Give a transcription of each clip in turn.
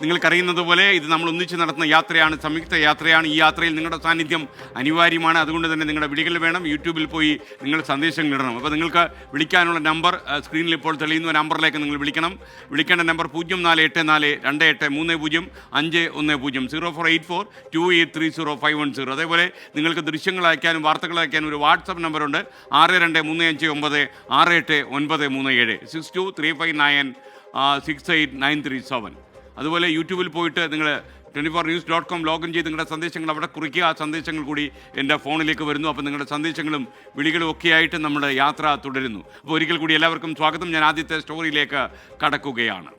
നിങ്ങൾക്കറിയുന്നത് പോലെ ഇത് നമ്മൾ ഒന്നിച്ച് നടത്തുന്ന യാത്രയാണ്, സംയുക്ത യാത്രയാണ്. ഈ യാത്രയിൽ നിങ്ങളുടെ സാന്നിധ്യം അനിവാര്യമാണ്. അതുകൊണ്ട് തന്നെ നിങ്ങളുടെ വിളികൾ വേണം. യൂട്യൂബിൽ പോയി നിങ്ങൾ സന്ദേശങ്ങൾ ഇടണം. അപ്പോൾ നിങ്ങൾക്ക് വിളിക്കാനുള്ള നമ്പർ സ്ക്രീനിൽ ഇപ്പോൾ തെളിയുന്ന നമ്പറിലേക്ക് നിങ്ങൾ വിളിക്കണം. വിളിക്കേണ്ട നമ്പർ 0484284510 04842830 അതേപോലെ നിങ്ങൾക്ക് ദൃശ്യങ്ങൾ അയക്കാനും വാർത്തകൾ അയക്കാനും ഒരു വാട്സപ്പ് നമ്പറുണ്ട് 6235968937 6235968937. അതുപോലെ യൂട്യൂബിൽ പോയിട്ട് നിങ്ങൾ 24news.com ലോഗിൻ ചെയ്ത് നിങ്ങളുടെ സന്ദേശങ്ങൾ അവിടെ കുറിക്കുക. ആ സന്ദേശങ്ങൾ കൂടി എൻ്റെ ഫോണിലേക്ക് വരുന്നു. അപ്പോൾ നിങ്ങളുടെ സന്ദേശങ്ങളും വിളികളും ഒക്കെയായിട്ട് നമ്മുടെ യാത്ര തുടരുന്നു. അപ്പോൾ ഒരിക്കൽ കൂടി എല്ലാവർക്കും സ്വാഗതം. ഞാൻ ആദ്യത്തെ സ്റ്റോറിയിലേക്ക് കടക്കുകയാണ്.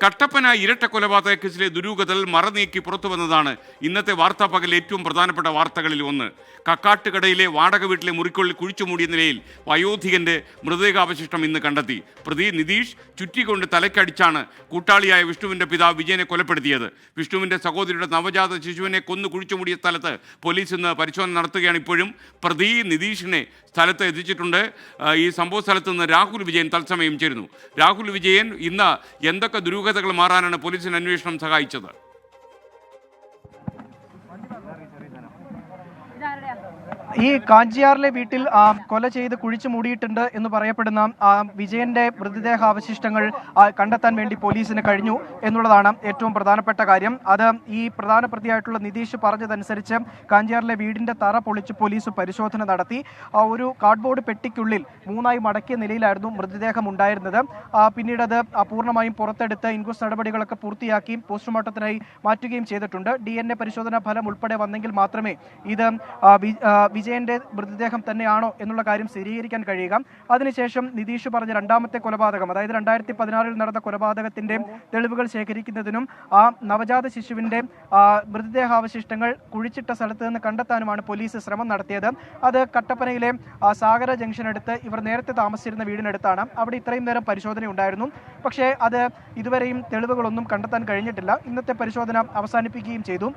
കട്ടപ്പന ഇരട്ട കൊലപാതക കേസിലെ ദുരൂഹതകൾ മറനീക്കി പുറത്തു വന്നതാണ് ഇന്നത്തെ വാർത്താ പകൽ ഏറ്റവും പ്രധാനപ്പെട്ട വാർത്തകളിൽ ഒന്ന്. കക്കാട്ടുകടയിലെ വാടക വീട്ടിലെ മുറിക്കുള്ളിൽ കുഴിച്ചുമൂടിയ നിലയിൽ വയോധികന്റെ മൃതദേഹാവശിഷ്ടം ഇന്ന് കണ്ടെത്തി. പ്രതി നിതീഷ് ചുറ്റിക്കൊണ്ട് തലക്കടിച്ചാണ് കൂട്ടാളിയായ വിഷ്ണുവിന്റെ പിതാവ് വിജയനെ കൊലപ്പെടുത്തിയത്. വിഷ്ണുവിന്റെ സഹോദരിയുടെ നവജാത ശിശുവിനെ കൊന്നു കുഴിച്ചുമൂടിയ സ്ഥലത്ത് പോലീസ് ഇന്ന് പരിശോധന നടത്തുകയാണ്. ഇപ്പോഴും പ്രതി നിതീഷിനെ സ്ഥലത്ത് എത്തിച്ചിട്ടുണ്ട്. ഈ സംഭവ സ്ഥലത്ത് നിന്ന് രാഹുൽ വിജയൻ തത്സമയം ചേരുന്നു. രാഹുൽ വിജയൻ, ഇന്ന് എന്തൊക്കെ ദുരൂഹതകൾ മാറാനാണ് പോലീസിന് അന്വേഷണം സഹായിച്ചത്? ഈ കാഞ്ചിയാറിലെ വീട്ടിൽ കൊല ചെയ്ത് കുഴിച്ചു മൂടിയിട്ടുണ്ട് എന്ന് പറയപ്പെടുന്ന വിജയന്റെ മൃതദേഹാവശിഷ്ടങ്ങൾ കണ്ടെത്താൻ വേണ്ടി പോലീസിന് കഴിഞ്ഞു എന്നുള്ളതാണ് ഏറ്റവും പ്രധാനപ്പെട്ട കാര്യം. അത് ഈ പ്രധാന പ്രതിയായിട്ടുള്ള നിതീഷ് പറഞ്ഞതനുസരിച്ച് കാഞ്ചിയാറിലെ വീടിന്റെ തറ പൊളിച്ച് പോലീസ് പരിശോധന നടത്തി. ഒരു കാർഡ്ബോർഡ് പെട്ടിക്കുള്ളിൽ 3ആയി മടക്കിയ നിലയിലായിരുന്നു മൃതദേഹം ഉണ്ടായിരുന്നത്. പിന്നീട് അത് പൂർണ്ണമായും പുറത്തെടുത്ത് ഇൻക്വസ്റ്റ് നടപടികളൊക്കെ പൂർത്തിയാക്കി പോസ്റ്റ്മോർട്ടത്തിനായി മാറ്റുകയും ചെയ്തിട്ടുണ്ട്. DNA പരിശോധനാ ഫലം ഉൾപ്പെടെ വന്നെങ്കിൽ മാത്രമേ ഇത് വിജയന്റെ മൃതദേഹം തന്നെയാണോ എന്നുള്ള കാര്യം സ്ഥിരീകരിക്കാൻ കഴിയുക. അതിനുശേഷം നിതീഷ് പറഞ്ഞ രണ്ടാമത്തെ കൊലപാതകം, അതായത് 2016 നടന്ന കൊലപാതകത്തിന്റെ തെളിവുകൾ ശേഖരിക്കുന്നതിനും ആ നവജാത ശിശുവിന്റെ മൃതദേഹാവശിഷ്ടങ്ങൾ കുഴിച്ചിട്ട സ്ഥലത്ത് നിന്ന് കണ്ടെത്താനുമാണ് പോലീസ് ശ്രമം നടത്തിയത്. അത് കട്ടപ്പനയിലെ സാഗര ജംഗ്ഷൻ അടുത്ത് ഇവർ നേരത്തെ താമസിച്ചിരുന്ന വീടിനടുത്താണ്. അവിടെ ഇത്രയും നേരം പരിശോധന ഉണ്ടായിരുന്നു. പക്ഷേ അത് ഇതുവരെയും തെളിവുകളൊന്നും കണ്ടെത്താൻ കഴിഞ്ഞിട്ടില്ല. ഇന്നത്തെ പരിശോധന അവസാനിപ്പിക്കുകയും ചെയ്തു.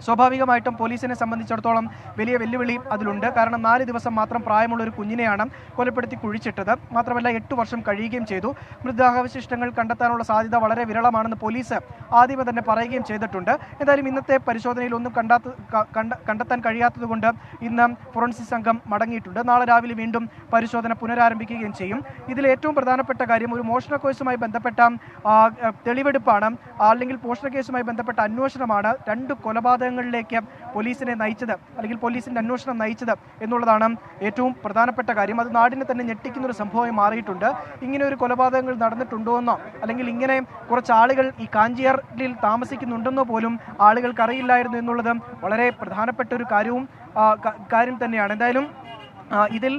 സ്വാഭാവികമായിട്ടും പോലീസിനെ സംബന്ധിച്ചിടത്തോളം വലിയ വെല്ലുവിളി അതിലുണ്ട്. കാരണം 4 ദിവസം മാത്രം പ്രായമുള്ള ഒരു കുഞ്ഞിനെയാണ് കൊലപ്പെടുത്തി കുഴിച്ചിട്ടത്. മാത്രമല്ല 8 വർഷം കഴിയുകയും ചെയ്തു. മൃതദേഹാവശിഷ്ടങ്ങൾ കണ്ടെത്താനുള്ള സാധ്യത വളരെ വിരളമാണെന്ന് പോലീസ് ആദ്യമേ തന്നെ പറയുകയും ചെയ്തിട്ടുണ്ട്. എന്തായാലും ഇന്നത്തെ പരിശോധനയിൽ ഒന്നും കണ്ടെത്താൻ കഴിയാത്തതുകൊണ്ട് ഇന്ന് ഫോറൻസിക് സംഘം മടങ്ങിയിട്ടുണ്ട്. നാളെ രാവിലെ വീണ്ടും പരിശോധന പുനരാരംഭിക്കുകയും ചെയ്യും. ഇതിൽ ഏറ്റവും പ്രധാനപ്പെട്ട കാര്യം ഒരു മോഷണ കേസുമായി ബന്ധപ്പെട്ട തെളിവെടുപ്പാണ്, അല്ലെങ്കിൽ മോഷണ കേസുമായി ബന്ധപ്പെട്ട അന്വേഷണമാണ് 2 കൊലപാതകങ്ങളിലേക്ക് പോലീസിനെ നയിച്ചത്, അല്ലെങ്കിൽ പോലീസിന്റെ അന്വേഷണം നയിച്ചത് എന്നുള്ളതാണ് ഏറ്റവും പ്രധാനപ്പെട്ട കാര്യം. അത് നാടിനെ തന്നെ ഞെട്ടിക്കുന്ന ഒരു സംഭവമായി മാറിയിട്ടുണ്ട്. ഇങ്ങനെ ഒരു കൊലപാതകങ്ങൾ നടന്നിട്ടുണ്ടോ എന്നോ, അല്ലെങ്കിൽ ഇങ്ങനെ കുറച്ച് ആളുകൾ ഈ കാഞ്ചിയാറിൽ താമസിക്കുന്നുണ്ടെന്നോ പോലും ആളുകൾക്ക് അറിയില്ലായിരുന്നു എന്നുള്ളത് വളരെ പ്രധാനപ്പെട്ട ഒരു കാര്യം തന്നെയാണ്. എന്തായാലും ഇതിൽ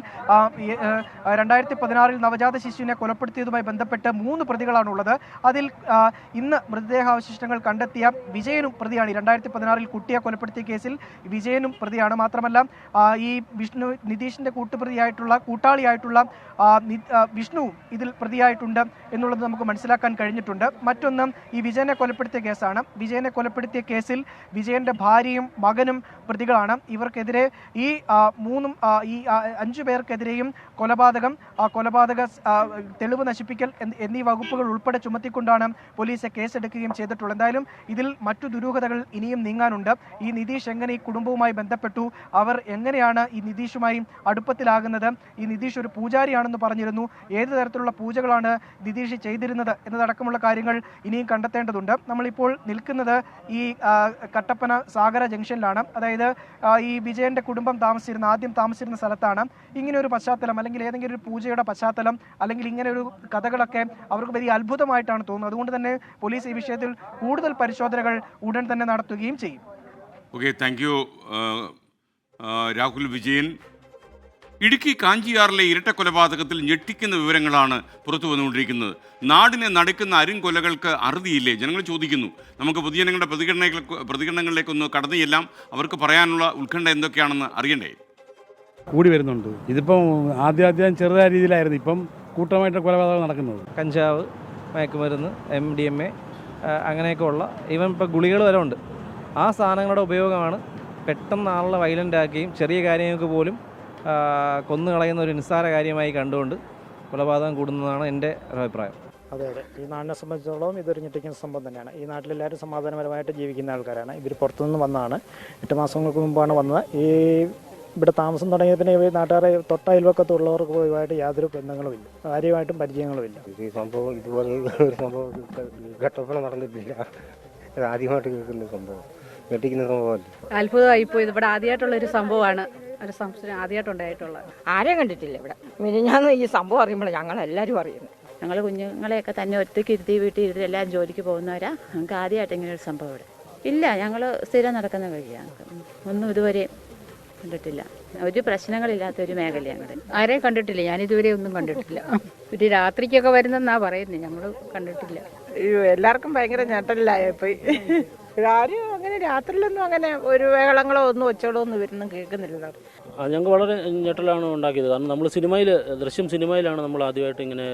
2016 നവജാത ശിശുവിനെ കൊലപ്പെടുത്തിയതുമായി ബന്ധപ്പെട്ട് 3 പ്രതികളാണുള്ളത്. അതിൽ ഇന്ന് മൃതദേഹാവശിഷ്ടങ്ങൾ കണ്ടെത്തിയ വിജയനും പ്രതിയാണ്. 2016 കുട്ടിയെ കൊലപ്പെടുത്തിയ കേസിൽ വിജയനും പ്രതിയാണ്. മാത്രമല്ല ഈ നിതീഷിന്റെ കൂട്ടാളിയായിട്ടുള്ള വിഷ്ണുവും ഇതിൽ പ്രതിയായിട്ടുണ്ട് എന്നുള്ളത് നമുക്ക് മനസ്സിലാക്കാൻ കഴിഞ്ഞിട്ടുണ്ട്. മറ്റൊന്ന് ഈ വിജയനെ കൊലപ്പെടുത്തിയ കേസാണ്. വിജയനെ കൊലപ്പെടുത്തിയ കേസിൽ വിജയന്റെ ഭാര്യയും മകനും പ്രതികളാണ്. ഇവർക്കെതിരെ ഈ 5 പേർക്കെതിരെയും കൊലപാതക തെളിവ് നശിപ്പിക്കൽ എന്നീ വകുപ്പുകൾ ഉൾപ്പെടെ ചുമത്തിക്കൊണ്ടാണ് പോലീസ് കേസെടുക്കുകയും ചെയ്തിട്ടുള്ളത്. എന്തായാലും ഇതിൽ മറ്റു ദുരൂഹതകൾ ഇനിയും നീങ്ങാനുണ്ട്. ഈ നിതീഷ് എങ്ങനെ ഈ കുടുംബവുമായി ബന്ധപ്പെട്ടു, അവർ എങ്ങനെയാണ് ഈ നിതീഷുമായി അടുപ്പത്തിലാകുന്നത്, ഈ നിതീഷ് ഒരു പൂജാരിയാണെന്ന് പറഞ്ഞിരുന്നു, ഏത് തരത്തിലുള്ള പൂജകളാണ് നിതീഷ് ചെയ്തിരുന്നത് എന്നതടക്കമുള്ള കാര്യങ്ങൾ ഇനിയും കണ്ടെത്തേണ്ടതുണ്ട്. നമ്മളിപ്പോൾ നിൽക്കുന്നത് ഈ കട്ടപ്പന സാഗര ജംഗ്ഷനിലാണ്. അതായത് ഈ വിജയന്റെ കുടുംബം ആദ്യം താമസിച്ചിരുന്ന സ്ഥലത്താണ്. ഇങ്ങനെ ഒരു പശ്ചാത്തലം, അല്ലെങ്കിൽ ഏതെങ്കിലും ഒരു പൂജയുടെ പശ്ചാത്തലം, അല്ലെങ്കിൽ ഇങ്ങനെ ഒരു കഥകളൊക്കെ അവർക്ക് വലിയ അത്ഭുതമായിട്ടാണ് തോന്നുന്നത്. അതുകൊണ്ട് തന്നെ പോലീസ് ഈ വിഷയത്തിൽ കൂടുതൽ പരിശോധനകൾ ഉടൻ തന്നെ നടത്തുകയും ചെയ്യും. Okay, thank you Rahul Vijayan. Idukki കാഞ്ചിയാറിലെ ഇരട്ട കൊലപാതകത്തിൽ ഞെട്ടിക്കുന്ന വിവരങ്ങളാണ് പുറത്തു വന്നുകൊണ്ടിരിക്കുന്നത്. നാടിനെ നടക്കുന്ന അരുംകൊലകൾക്ക് അറുതിയില്ലേ, ജനങ്ങൾ ചോദിക്കുന്നു. നമുക്ക് പൊതുജനങ്ങളുടെ പ്രതികരണങ്ങളിലേക്കൊന്ന് കടന്നു ചെല്ലാം. അവർക്ക് പറയാനുള്ള ഉത്കണ്ഠ എന്തൊക്കെയാണെന്ന് അറിയണ്ടേ? കൂടി വരുന്നുണ്ട്. ഇതിപ്പം ആദ്യം ചെറുതായ രീതിയിലായിരുന്നു, ഇപ്പം കൂട്ടമായിട്ട് കൊലപാതകം നടക്കുന്നത്. കഞ്ചാവ്, മയക്കുമരുന്ന്, MDMA അങ്ങനെയൊക്കെ ഉള്ള, ഈവൻ ഇപ്പോൾ ഗുളികൾ വരെ ഉണ്ട്. ആ സാധനങ്ങളുടെ ഉപയോഗമാണ് പെട്ടെന്ന് ആളെ വയലൻ്റ് ആക്കുകയും ചെറിയ കാര്യങ്ങൾക്ക് പോലും കൊന്നുകളയുന്ന ഒരു നിസ്സാര കാര്യമായി കണ്ടുകൊണ്ട് കൊലപാതകം കൂടുന്നതാണ് എൻ്റെ അഭിപ്രായം. അതെ അതെ, ഈ നാടിനെ സംബന്ധിച്ചിടത്തോളം ഇതൊരു ഞെട്ടിക്കുന്ന സംഭവം തന്നെയാണ്. ഈ നാട്ടിലെല്ലാവരും സമാധാനപരമായിട്ട് ജീവിക്കുന്ന ആൾക്കാരാണ്. ഇവർ പുറത്തുനിന്ന് വന്നതാണ്, 8 മാസങ്ങൾക്ക് മുമ്പാണ് വന്നത്. ഈ ഇവിടെ താമസം തുടങ്ങിയ പിന്നെ ഈ നാട്ടുകാരെ തൊട്ടയൽവക്കത്തുള്ളവർക്ക് ഇതുമായിട്ട് യാതൊരു ബന്ധങ്ങളുമില്ല, കാര്യമായിട്ടും പരിചയങ്ങളുമില്ല. ഈ സംഭവം ഇതുപോലുള്ള ഒരു സംഭവം ഘട്ടപ്പണം നടന്നിട്ടില്ല. ഇത് ആദ്യമായിട്ട് കേൾക്കുന്ന സംഭവം, ഞെട്ടിക്കുന്ന സംഭവമല്ല. അത്ഭുതമായിപ്പോയി. ഇവിടെ ആദ്യമായിട്ടുള്ളൊരു സംഭവമാണ്, ഒരു സംശയം ആദ്യമായിട്ടുണ്ടായിട്ടുള്ളത്. ആരെയും കണ്ടിട്ടില്ല ഇവിടെ. ഞാൻ ഈ സംഭവം അറിയുമ്പോൾ ഞങ്ങളെല്ലാവരും അറിയുന്നു. ഞങ്ങൾ കുഞ്ഞുങ്ങളെയൊക്കെ തന്നെ ഒറ്റയ്ക്ക് ഇരുത്തി വീട്ടിൽ ഇരുത്തി എല്ലാവരും ജോലിക്ക് പോകുന്നവരാ. ഞങ്ങൾക്ക് ആദ്യമായിട്ട് ഇങ്ങനെ ഒരു സംഭവം ഇവിടെ ഇല്ല. ഞങ്ങൾ സ്ഥിരം നടക്കുന്ന വഴിയാണ്, ഒന്നും ഇതുവരെ കണ്ടിട്ടില്ല. ഒരു പ്രശ്നങ്ങളില്ലാത്ത ഒരു മേഖലയാണ് ഞങ്ങൾ. ആരെയും കണ്ടിട്ടില്ല, ഞാനിതുവരെ ഒന്നും കണ്ടിട്ടില്ല. ഒരു രാത്രിക്കൊക്കെ വരുന്നെന്നാ പറയുന്നത്, ഞങ്ങൾ കണ്ടിട്ടില്ല. എല്ലാവർക്കും ഭയങ്കര ഞെട്ടലായിപ്പോയി. ആരും അങ്ങനെ രാത്രിയിലൊന്നും അങ്ങനെ ഒരു വേളങ്ങളോ ഒന്നും ഒച്ചകളോ ഒന്നും ഇവരൊന്നും കേൾക്കുന്നില്ല. ഞങ്ങൾക്ക് വളരെ ഞെട്ടലാണ് ഉണ്ടാക്കിയത്. കാരണം നമ്മൾ ദൃശ്യം സിനിമയിലാണ് നമ്മൾ ആദ്യമായിട്ട് ഇങ്ങനെ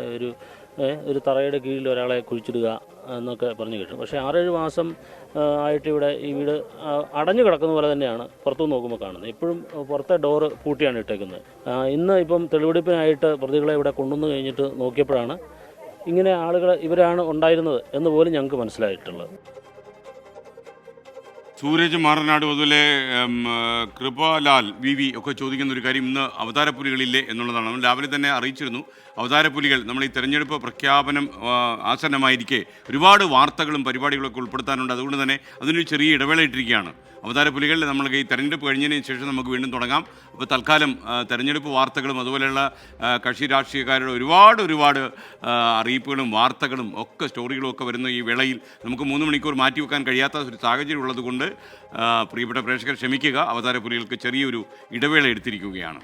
ഒരു തറയുടെ കീഴിൽ ഒരാളെ കുഴിച്ചിടുക എന്നൊക്കെ പറഞ്ഞു കേട്ടു. പക്ഷേ 6-7 മാസം ആയിട്ട് ഇവിടെ ഈ വീട് അടഞ്ഞു കിടക്കുന്ന പോലെ തന്നെയാണ് പുറത്തുനിന്ന് നോക്കുമ്പോൾ കാണുന്നത്. എപ്പോഴും പുറത്തെ ഡോറ് പൂട്ടിയാണ് ഇട്ടേക്കുന്നത്. ഇന്ന് ഇപ്പം തെളിവെടുപ്പിനായിട്ട് പ്രതികളെ ഇവിടെ കൊണ്ടുവന്ന് കഴിഞ്ഞിട്ട് നോക്കിയപ്പോഴാണ് ഇങ്ങനെ ആളുകൾ ഇവരാണ് ഉണ്ടായിരുന്നത് എന്ന് പോലും ഞങ്ങൾക്ക് മനസ്സിലായിട്ടുള്ളത്. സൂരജ് മാറനാട് അതുപോലെ കൃപാലാൽ വി ഒക്കെ ചോദിക്കുന്ന ഒരു കാര്യം, ഇന്ന് അവതാരപ്പുലികളില്ലേ എന്നുള്ളതാണ്. നമ്മൾ രാവിലെ തന്നെ അറിയിച്ചിരുന്നു, അവതാരപ്പുലികൾ നമ്മൾ ഈ തെരഞ്ഞെടുപ്പ് പ്രഖ്യാപനം ആസന്നമായിരിക്കെ ഒരുപാട് വാർത്തകളും പരിപാടികളൊക്കെ ഉൾപ്പെടുത്താനുണ്ട്. അതുകൊണ്ട് തന്നെ അതിനൊരു ചെറിയ ഇടവേള ഇട്ടിരിക്കുകയാണ്. അവതാരപ്പുലികൾ നമ്മൾ ഈ തെരഞ്ഞെടുപ്പ് കഴിഞ്ഞതിന് ശേഷം നമുക്ക് വീണ്ടും തുടങ്ങാം. അപ്പോൾ തൽക്കാലം തെരഞ്ഞെടുപ്പ് വാർത്തകളും അതുപോലെയുള്ള കക്ഷി രാഷ്ട്രീയക്കാരുടെ ഒരുപാട് അറിയിപ്പുകളും വാർത്തകളും ഒക്കെ സ്റ്റോറികളും ഒക്കെ വരുന്ന ഈ വേളയിൽ നമുക്ക് 3 മണിക്കൂർ മാറ്റിവെക്കാൻ കഴിയാത്ത ഒരു സാഹചര്യം ഉള്ളതുകൊണ്ട് പ്രിയപ്പെട്ട പ്രേക്ഷകർ ക്ഷമിക്കുക. അവതാരപ്പുലികൾക്ക് ചെറിയൊരു ഇടവേള എടുത്തിരിക്കുകയാണ്.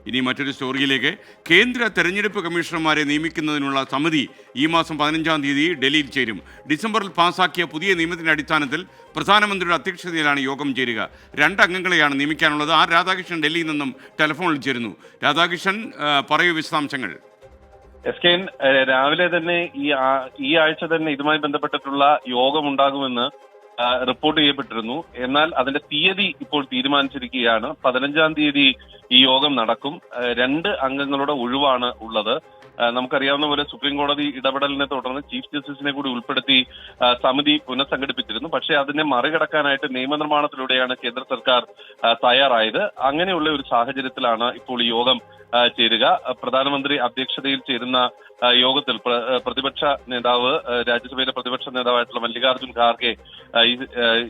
ഇനി മറ്റൊരു സ്റ്റോറിയിലേക്ക്. കേന്ദ്ര തെരഞ്ഞെടുപ്പ് കമ്മീഷണർമാരെ നിയമിക്കുന്നതിനുള്ള സമിതി ഈ മാസം 15-ാം തീയതി ഡൽഹിയിൽ ചേരും. ഡിസംബറിൽ പാസാക്കിയ പുതിയ നിയമത്തിൻ്റെ അടിസ്ഥാനത്തിൽ പ്രധാനമന്ത്രിയുടെ അധ്യക്ഷതയിലാണ് യോഗം ചേരുക. 2 അംഗങ്ങളെയാണ് നിയമിക്കാനുള്ളത്. ആർ രാധാകൃഷ്ണൻ ഡൽഹിയിൽ നിന്നും ടെലിഫോണിൽ ചേരുന്നു. രാധാകൃഷ്ണൻ, പറയൂ വിശദാംശങ്ങൾ. SKN രാവിലെ തന്നെ ഈ ആഴ്ച തന്നെ ഇതുമായി ബന്ധപ്പെട്ടിട്ടുള്ള യോഗം ഉണ്ടാകുമെന്ന് റിപ്പോർട്ട് ചെയ്യപ്പെട്ടിരുന്നു. എന്നാൽ അതിന്റെ തീയതി ഇപ്പോൾ തീരുമാനിച്ചിരിക്കുകയാണ്. 15-ാം തീയതി ഈ യോഗം നടക്കും. 2 അംഗങ്ങളുടെ ഒഴിവാണ് ഉള്ളത്. നമുക്കറിയാവുന്ന പോലെ സുപ്രീം കോടതി ഇടപെടലിനെ തുടർന്ന് ചീഫ് ജസ്റ്റിസിനെ കൂടി ഉൾപ്പെടുത്തി സമിതി പുനഃസംഘടിപ്പിച്ചിരുന്നു. പക്ഷേ അതിനെ മറികടക്കാനായിട്ട് നിയമനിർമ്മാണത്തിലൂടെയാണ് കേന്ദ്ര സർക്കാർ തയ്യാറായത്. അങ്ങനെയുള്ള ഒരു സാഹചര്യത്തിലാണ് ഇപ്പോൾ ഈ യോഗം ചേരുക. പ്രധാനമന്ത്രി അധ്യക്ഷതയിൽ ചേരുന്ന യോഗത്തിൽ പ്രതിപക്ഷ നേതാവ്, രാജ്യസഭയിലെ പ്രതിപക്ഷ നേതാവായിട്ടുള്ള മല്ലികാർജ്ജുൻ ഖാർഗെ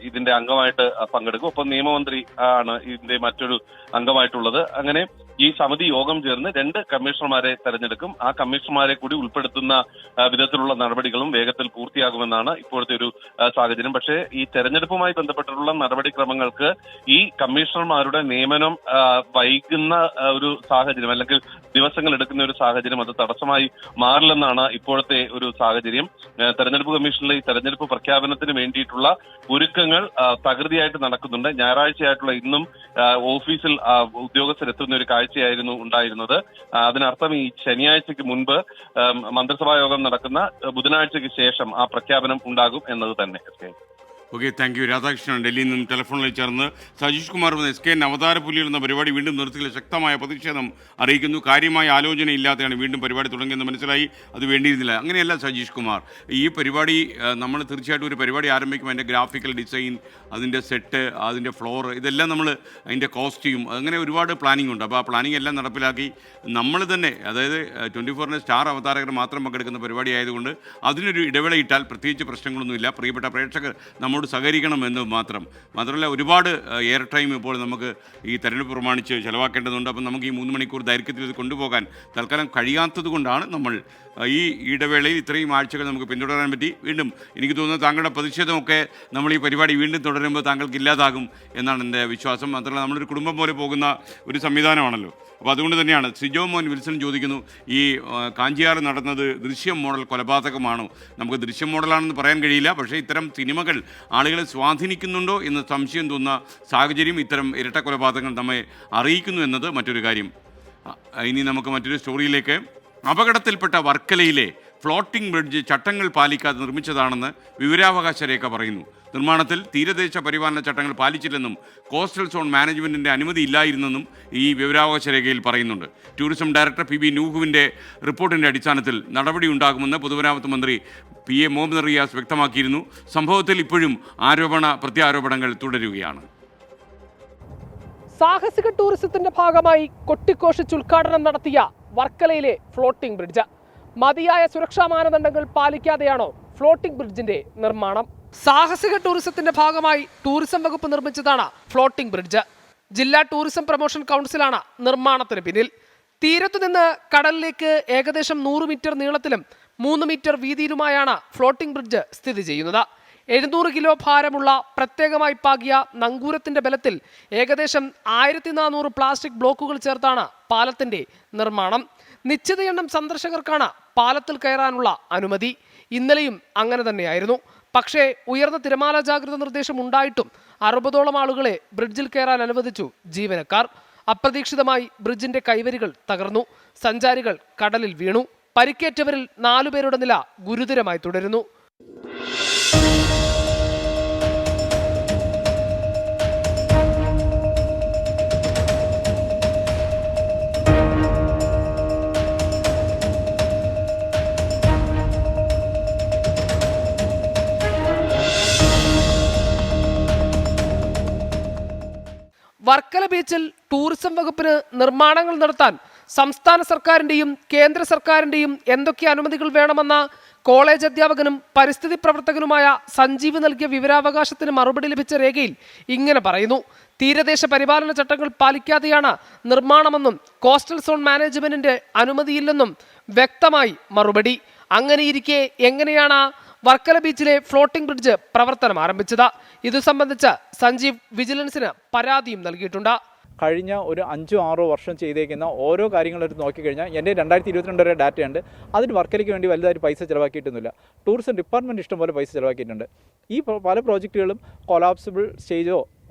ഇതിന്റെ അംഗമായിട്ട് പങ്കെടുക്കും. ഒപ്പം നിയമമന്ത്രി ആണ് ഇതിന്റെ മറ്റൊരു അംഗമായിട്ടുള്ളത്. അങ്ങനെ ഈ സമിതി യോഗം ചേർന്ന് 2 കമ്മീഷണർമാരെ തെരഞ്ഞെടുക്കും. ആ കമ്മീഷണർമാരെ കൂടി ഉൾപ്പെടുത്തുന്ന വിധത്തിലുള്ള നടപടികളും വേഗത്തിൽ പൂർത്തിയാകുമെന്നാണ് ഇപ്പോഴത്തെ ഒരു സാഹചര്യം. പക്ഷേ ഈ തെരഞ്ഞെടുപ്പുമായി ബന്ധപ്പെട്ടിട്ടുള്ള നടപടിക്രമങ്ങൾക്ക് ഈ കമ്മീഷണർമാരുടെ നിയമനം വൈകുന്ന ഒരു സാഹചര്യം, അല്ലെങ്കിൽ ദിവസങ്ങൾ എടുക്കുന്ന ഒരു സാഹചര്യം, അത് തടസ്സമായി മാറില്ലെന്നാണ് ഇപ്പോഴത്തെ ഒരു സാഹചര്യം. തെരഞ്ഞെടുപ്പ് കമ്മീഷനിലെ ഈ തെരഞ്ഞെടുപ്പ് പ്രഖ്യാപനത്തിന് വേണ്ടിയിട്ടുള്ള ഒരുക്കങ്ങൾ തകൃതിയായിട്ട് നടക്കുന്നുണ്ട്. ഞായറാഴ്ചയായിട്ടുള്ള ഇന്നും ഓഫീസിൽ ഉദ്യോഗസ്ഥരെത്തുന്ന ഒരു കാഴ്ചയായിരുന്നു ഉണ്ടായിരുന്നത്. അതിനർത്ഥം ഈ ശനിയാഴ്ചയ്ക്ക് മുൻപ് മന്ത്രിസഭാ യോഗം നടക്കുന്ന ബുധനാഴ്ചയ്ക്ക് ശേഷം ആ പ്രഖ്യാപനം ഉണ്ടാകും എന്നത് തന്നെ. Okay, thank U. രാധാകൃഷ്ണൻ ഡൽഹിയിൽ നിന്നും ടെലിഫോണിൽ ചേർന്ന്. സജീഷ് കുമാർ SKN അവതാരപ്പുലികൾ എന്ന പരിപാടി വീണ്ടും നിർത്തിയിൽ ശക്തമായ പ്രതിഷേധം അറിയിക്കുന്നു. കാര്യമായ ആലോചനയില്ലാതെയാണ് വീണ്ടും പരിപാടി തുടങ്ങിയെന്ന് മനസ്സിലായി. അത് വേണ്ടിയിരുന്നില്ല. അങ്ങനെയല്ല സജീഷ് കുമാർ, ഈ പരിപാടി നമ്മൾ തീർച്ചയായിട്ടും ഒരു പരിപാടി ആരംഭിക്കും. അതിൻ്റെ ഗ്രാഫിക്കൽ ഡിസൈൻ, അതിൻ്റെ സെറ്റ്, അതിൻ്റെ ഫ്ലോർ, ഇതെല്ലാം നമ്മൾ അതിൻ്റെ കോസ്റ്റ്യൂം, അങ്ങനെ ഒരുപാട് പ്ലാനിംഗ് ഉണ്ട്. അപ്പോൾ ആ പ്ലാനിംഗ് എല്ലാം നടപ്പിലാക്കി നമ്മൾ തന്നെ, അതായത് 24-ന് സ്റ്റാർ അവതാരകർ മാത്രം പങ്കെടുക്കുന്ന പരിപാടി ആയതുകൊണ്ട് അതിനൊരു ഇടവേളയിട്ടാൽ പ്രത്യേകിച്ച് പ്രശ്നങ്ങളൊന്നുമില്ല. പ്രിയപ്പെട്ട പ്രേക്ഷകർ നമ്മോട് സഹകരിക്കണമെന്ന് മാത്രമല്ല ഒരുപാട് എയർ ടൈം ഇപ്പോൾ നമുക്ക് ഈ തെരഞ്ഞെടുപ്പ് പ്രമാണിച്ച് ചിലവാക്കേണ്ടതുണ്ട്. അപ്പം നമുക്ക് ഈ 3 മണിക്കൂർ ദൈർഘ്യത്തിൽ ഇത് കൊണ്ടുപോകാൻ തൽക്കാലം കഴിയാത്തത് കൊണ്ടാണ് നമ്മൾ ഈ ഇടവേളയിൽ ഇത്രയും ആഴ്ചകൾ നമുക്ക് പിന്തുടരാൻ പറ്റി. വീണ്ടും എനിക്ക് തോന്നുന്നു താങ്കളുടെ പ്രതിഷേധമൊക്കെ നമ്മൾ ഈ പരിപാടി വീണ്ടും തുടരുമ്പോൾ താങ്കൾക്ക് ഇല്ലാതാകും എന്നാണ് എൻ്റെ വിശ്വാസം. മാത്രമല്ല നമ്മളൊരു കുടുംബം പോലെ പോകുന്ന ഒരു സംവിധാനമാണല്ലോ. അപ്പോൾ അതുകൊണ്ട് തന്നെയാണ് സിജോ മോൻ വിൽസൺ ചോദിക്കുന്നു, ഈ കാഞ്ചിയാർ നടന്നത് ദൃശ്യം മോഡൽ കൊലപാതകമാണോ? നമുക്ക് ദൃശ്യം മോഡലാണെന്ന് പറയാൻ കഴിയില്ല. പക്ഷേ ഇത്തരം സിനിമകൾ ആളുകളെ സ്വാധീനിക്കുന്നുണ്ടോ എന്ന് സംശയം തോന്നുന്ന സാഹചര്യം ഇത്തരം ഇരട്ട കൊലപാതകങ്ങൾ നമ്മെ അറിയിക്കുന്നു എന്നത് മറ്റൊരു കാര്യം. ഇനി നമുക്ക് മറ്റൊരു സ്റ്റോറിയിലേക്ക്. അപകടത്തിൽപ്പെട്ട വർക്കലയിലെ ഫ്ലോട്ടിംഗ് ബ്രിഡ്ജ് ചട്ടങ്ങൾ പാലിക്കാതെ നിർമ്മിച്ചതാണെന്ന് വിവരാവകാശ രേഖ പറയുന്നു. നിർമ്മാണത്തിൽ തീരദേശ പരിപാലന ചട്ടങ്ങൾ പാലിച്ചില്ലെന്നും കോസ്റ്റൽ സോൺ മാനേജ്മെൻറ്റിൻ്റെ അനുമതി ഇല്ലായിരുന്നെന്നും ഈ വിവരാവകാശ രേഖയിൽ പറയുന്നുണ്ട്. ടൂറിസം ഡയറക്ടർ PB നൂഹുവിൻ്റെ റിപ്പോർട്ടിൻ്റെ അടിസ്ഥാനത്തിൽ നടപടി ഉണ്ടാകുമെന്ന് പൊതുമരാമത്ത് മന്ത്രി PA മുഹമ്മദ് റിയാസ് വ്യക്തമാക്കിയിരുന്നു. സംഭവത്തിൽ ഇപ്പോഴും പ്രത്യാരോപണങ്ങൾ തുടരുകയാണ്. സാഹസിക ടൂറിസത്തിന്റെ ഭാഗമായി കൊട്ടിഘോഷിച്ച് ഉദ്ഘാടനം നടത്തിയ വർക്കലയിലെ ഫ്ലോട്ടിംഗ് ബ്രിഡ്ജ് മതിയായ സുരക്ഷാ മാനദണ്ഡങ്ങൾ പാലിക്കാതെയാണോ ഫ്ലോട്ടിംഗ് ബ്രിഡ്ജിന്റെ നിർമ്മാണം? സാഹസിക ടൂറിസത്തിന്റെ ഭാഗമായി ടൂറിസം വകുപ്പ് നിർമ്മിച്ചതാണ് ഫ്ലോട്ടിംഗ് ബ്രിഡ്ജ്. ജില്ലാ ടൂറിസം പ്രൊമോഷൻ കൗൺസിലാണ് നിർമ്മാണത്തിന് പിന്നിൽ. തീരത്തുനിന്ന് കടലിലേക്ക് ഏകദേശം 100 മീറ്റർ നീളത്തിലും 3 മീറ്റർ വീതിയിലുമായാണ് ഫ്ലോട്ടിംഗ് ബ്രിഡ്ജ് സ്ഥിതി ചെയ്യുന്നത്. 700 കിലോ ഭാരമുള്ള പ്രത്യേകമായി പാകിയ നങ്കൂരത്തിന്റെ ബലത്തിൽ ഏകദേശം 1400 പ്ലാസ്റ്റിക് ബ്ലോക്കുകൾ ചേർത്താണ് പാലത്തിന്റെ നിർമ്മാണം. നിശ്ചിത എണ്ണം സന്ദർശകർക്കാണ് പാലത്തിൽ കയറാനുള്ള അനുമതി. ഇന്നലെയും അങ്ങനെ തന്നെയായിരുന്നു. പക്ഷേ ഉയർന്ന തിരമാല ജാഗ്രത നിർദ്ദേശം ഉണ്ടായിട്ടും 60ഓളം ആളുകളെ ബ്രിഡ്ജിൽ കയറാൻ അനുവദിച്ചു ജീവനക്കാർ. അപ്രതീക്ഷിതമായി ബ്രിഡ്ജിന്റെ കൈവരികൾ തകർന്നു. സഞ്ചാരികൾ കടലിൽ വീണു. പരിക്കേറ്റവരിൽ 4 പേരുടെ നില ഗുരുതരമായി തുടരുന്നു. വർക്കല ബീച്ചിൽ ടൂറിസം വകുപ്പിന് നിർമ്മാണങ്ങൾ നടത്താൻ സംസ്ഥാന സർക്കാരിന്റെയും കേന്ദ്ര സർക്കാരിന്റെയും എന്തൊക്കെ അനുമതികൾ വേണമെന്ന കോളേജ് അധ്യാപകനും പരിസ്ഥിതി പ്രവർത്തകനുമായ സഞ്ജീവ് നൽകിയ വിവരാവകാശത്തിന് മറുപടി ലഭിച്ച രേഖയിൽ ഇങ്ങനെ പറയുന്നു. തീരദേശ പരിപാലന ചട്ടങ്ങൾ പാലിക്കാതെയാണ് നിർമ്മാണമെന്നും കോസ്റ്റൽ സോൺ മാനേജ്മെന്റിന്റെ അനുമതിയില്ലെന്നും വ്യക്തമായി മറുപടി. അങ്ങനെയിരിക്കെ എങ്ങനെയാണ് വർക്കല ബീച്ചിലെ ഫ്ലോട്ടിംഗ് ബ്രിഡ്ജ് പ്രവർത്തനം ആരംഭിച്ചത്? ഇതു സംബന്ധിച്ച് സഞ്ജീവ് വിജിലൻസിന് പരാതിയും നൽകിയിട്ടുണ്ട്. കഴിഞ്ഞ ഒരു 5-6 വർഷം ചെയ്തേക്കുന്ന ഓരോ കാര്യങ്ങളെടുത്ത് നോക്കിക്കഴിഞ്ഞാൽ എൻ്റെ 2022 വരെ ഡാറ്റയുണ്ട്. അതിന് വർക്കലയ്ക്ക് വേണ്ടി വലുതായിട്ട് പൈസ ചിലവാക്കിയിട്ടൊന്നുമില്ല. ടൂറിസം ഡിപ്പാർട്ട്മെൻറ്റ് ഇഷ്ടംപോലെ പൈസ ചിലവാക്കിയിട്ടുണ്ട്. ഈ പല പ്രോജക്റ്റുകളും കൊളാപ്സിബിൾ സ്റ്റേജോ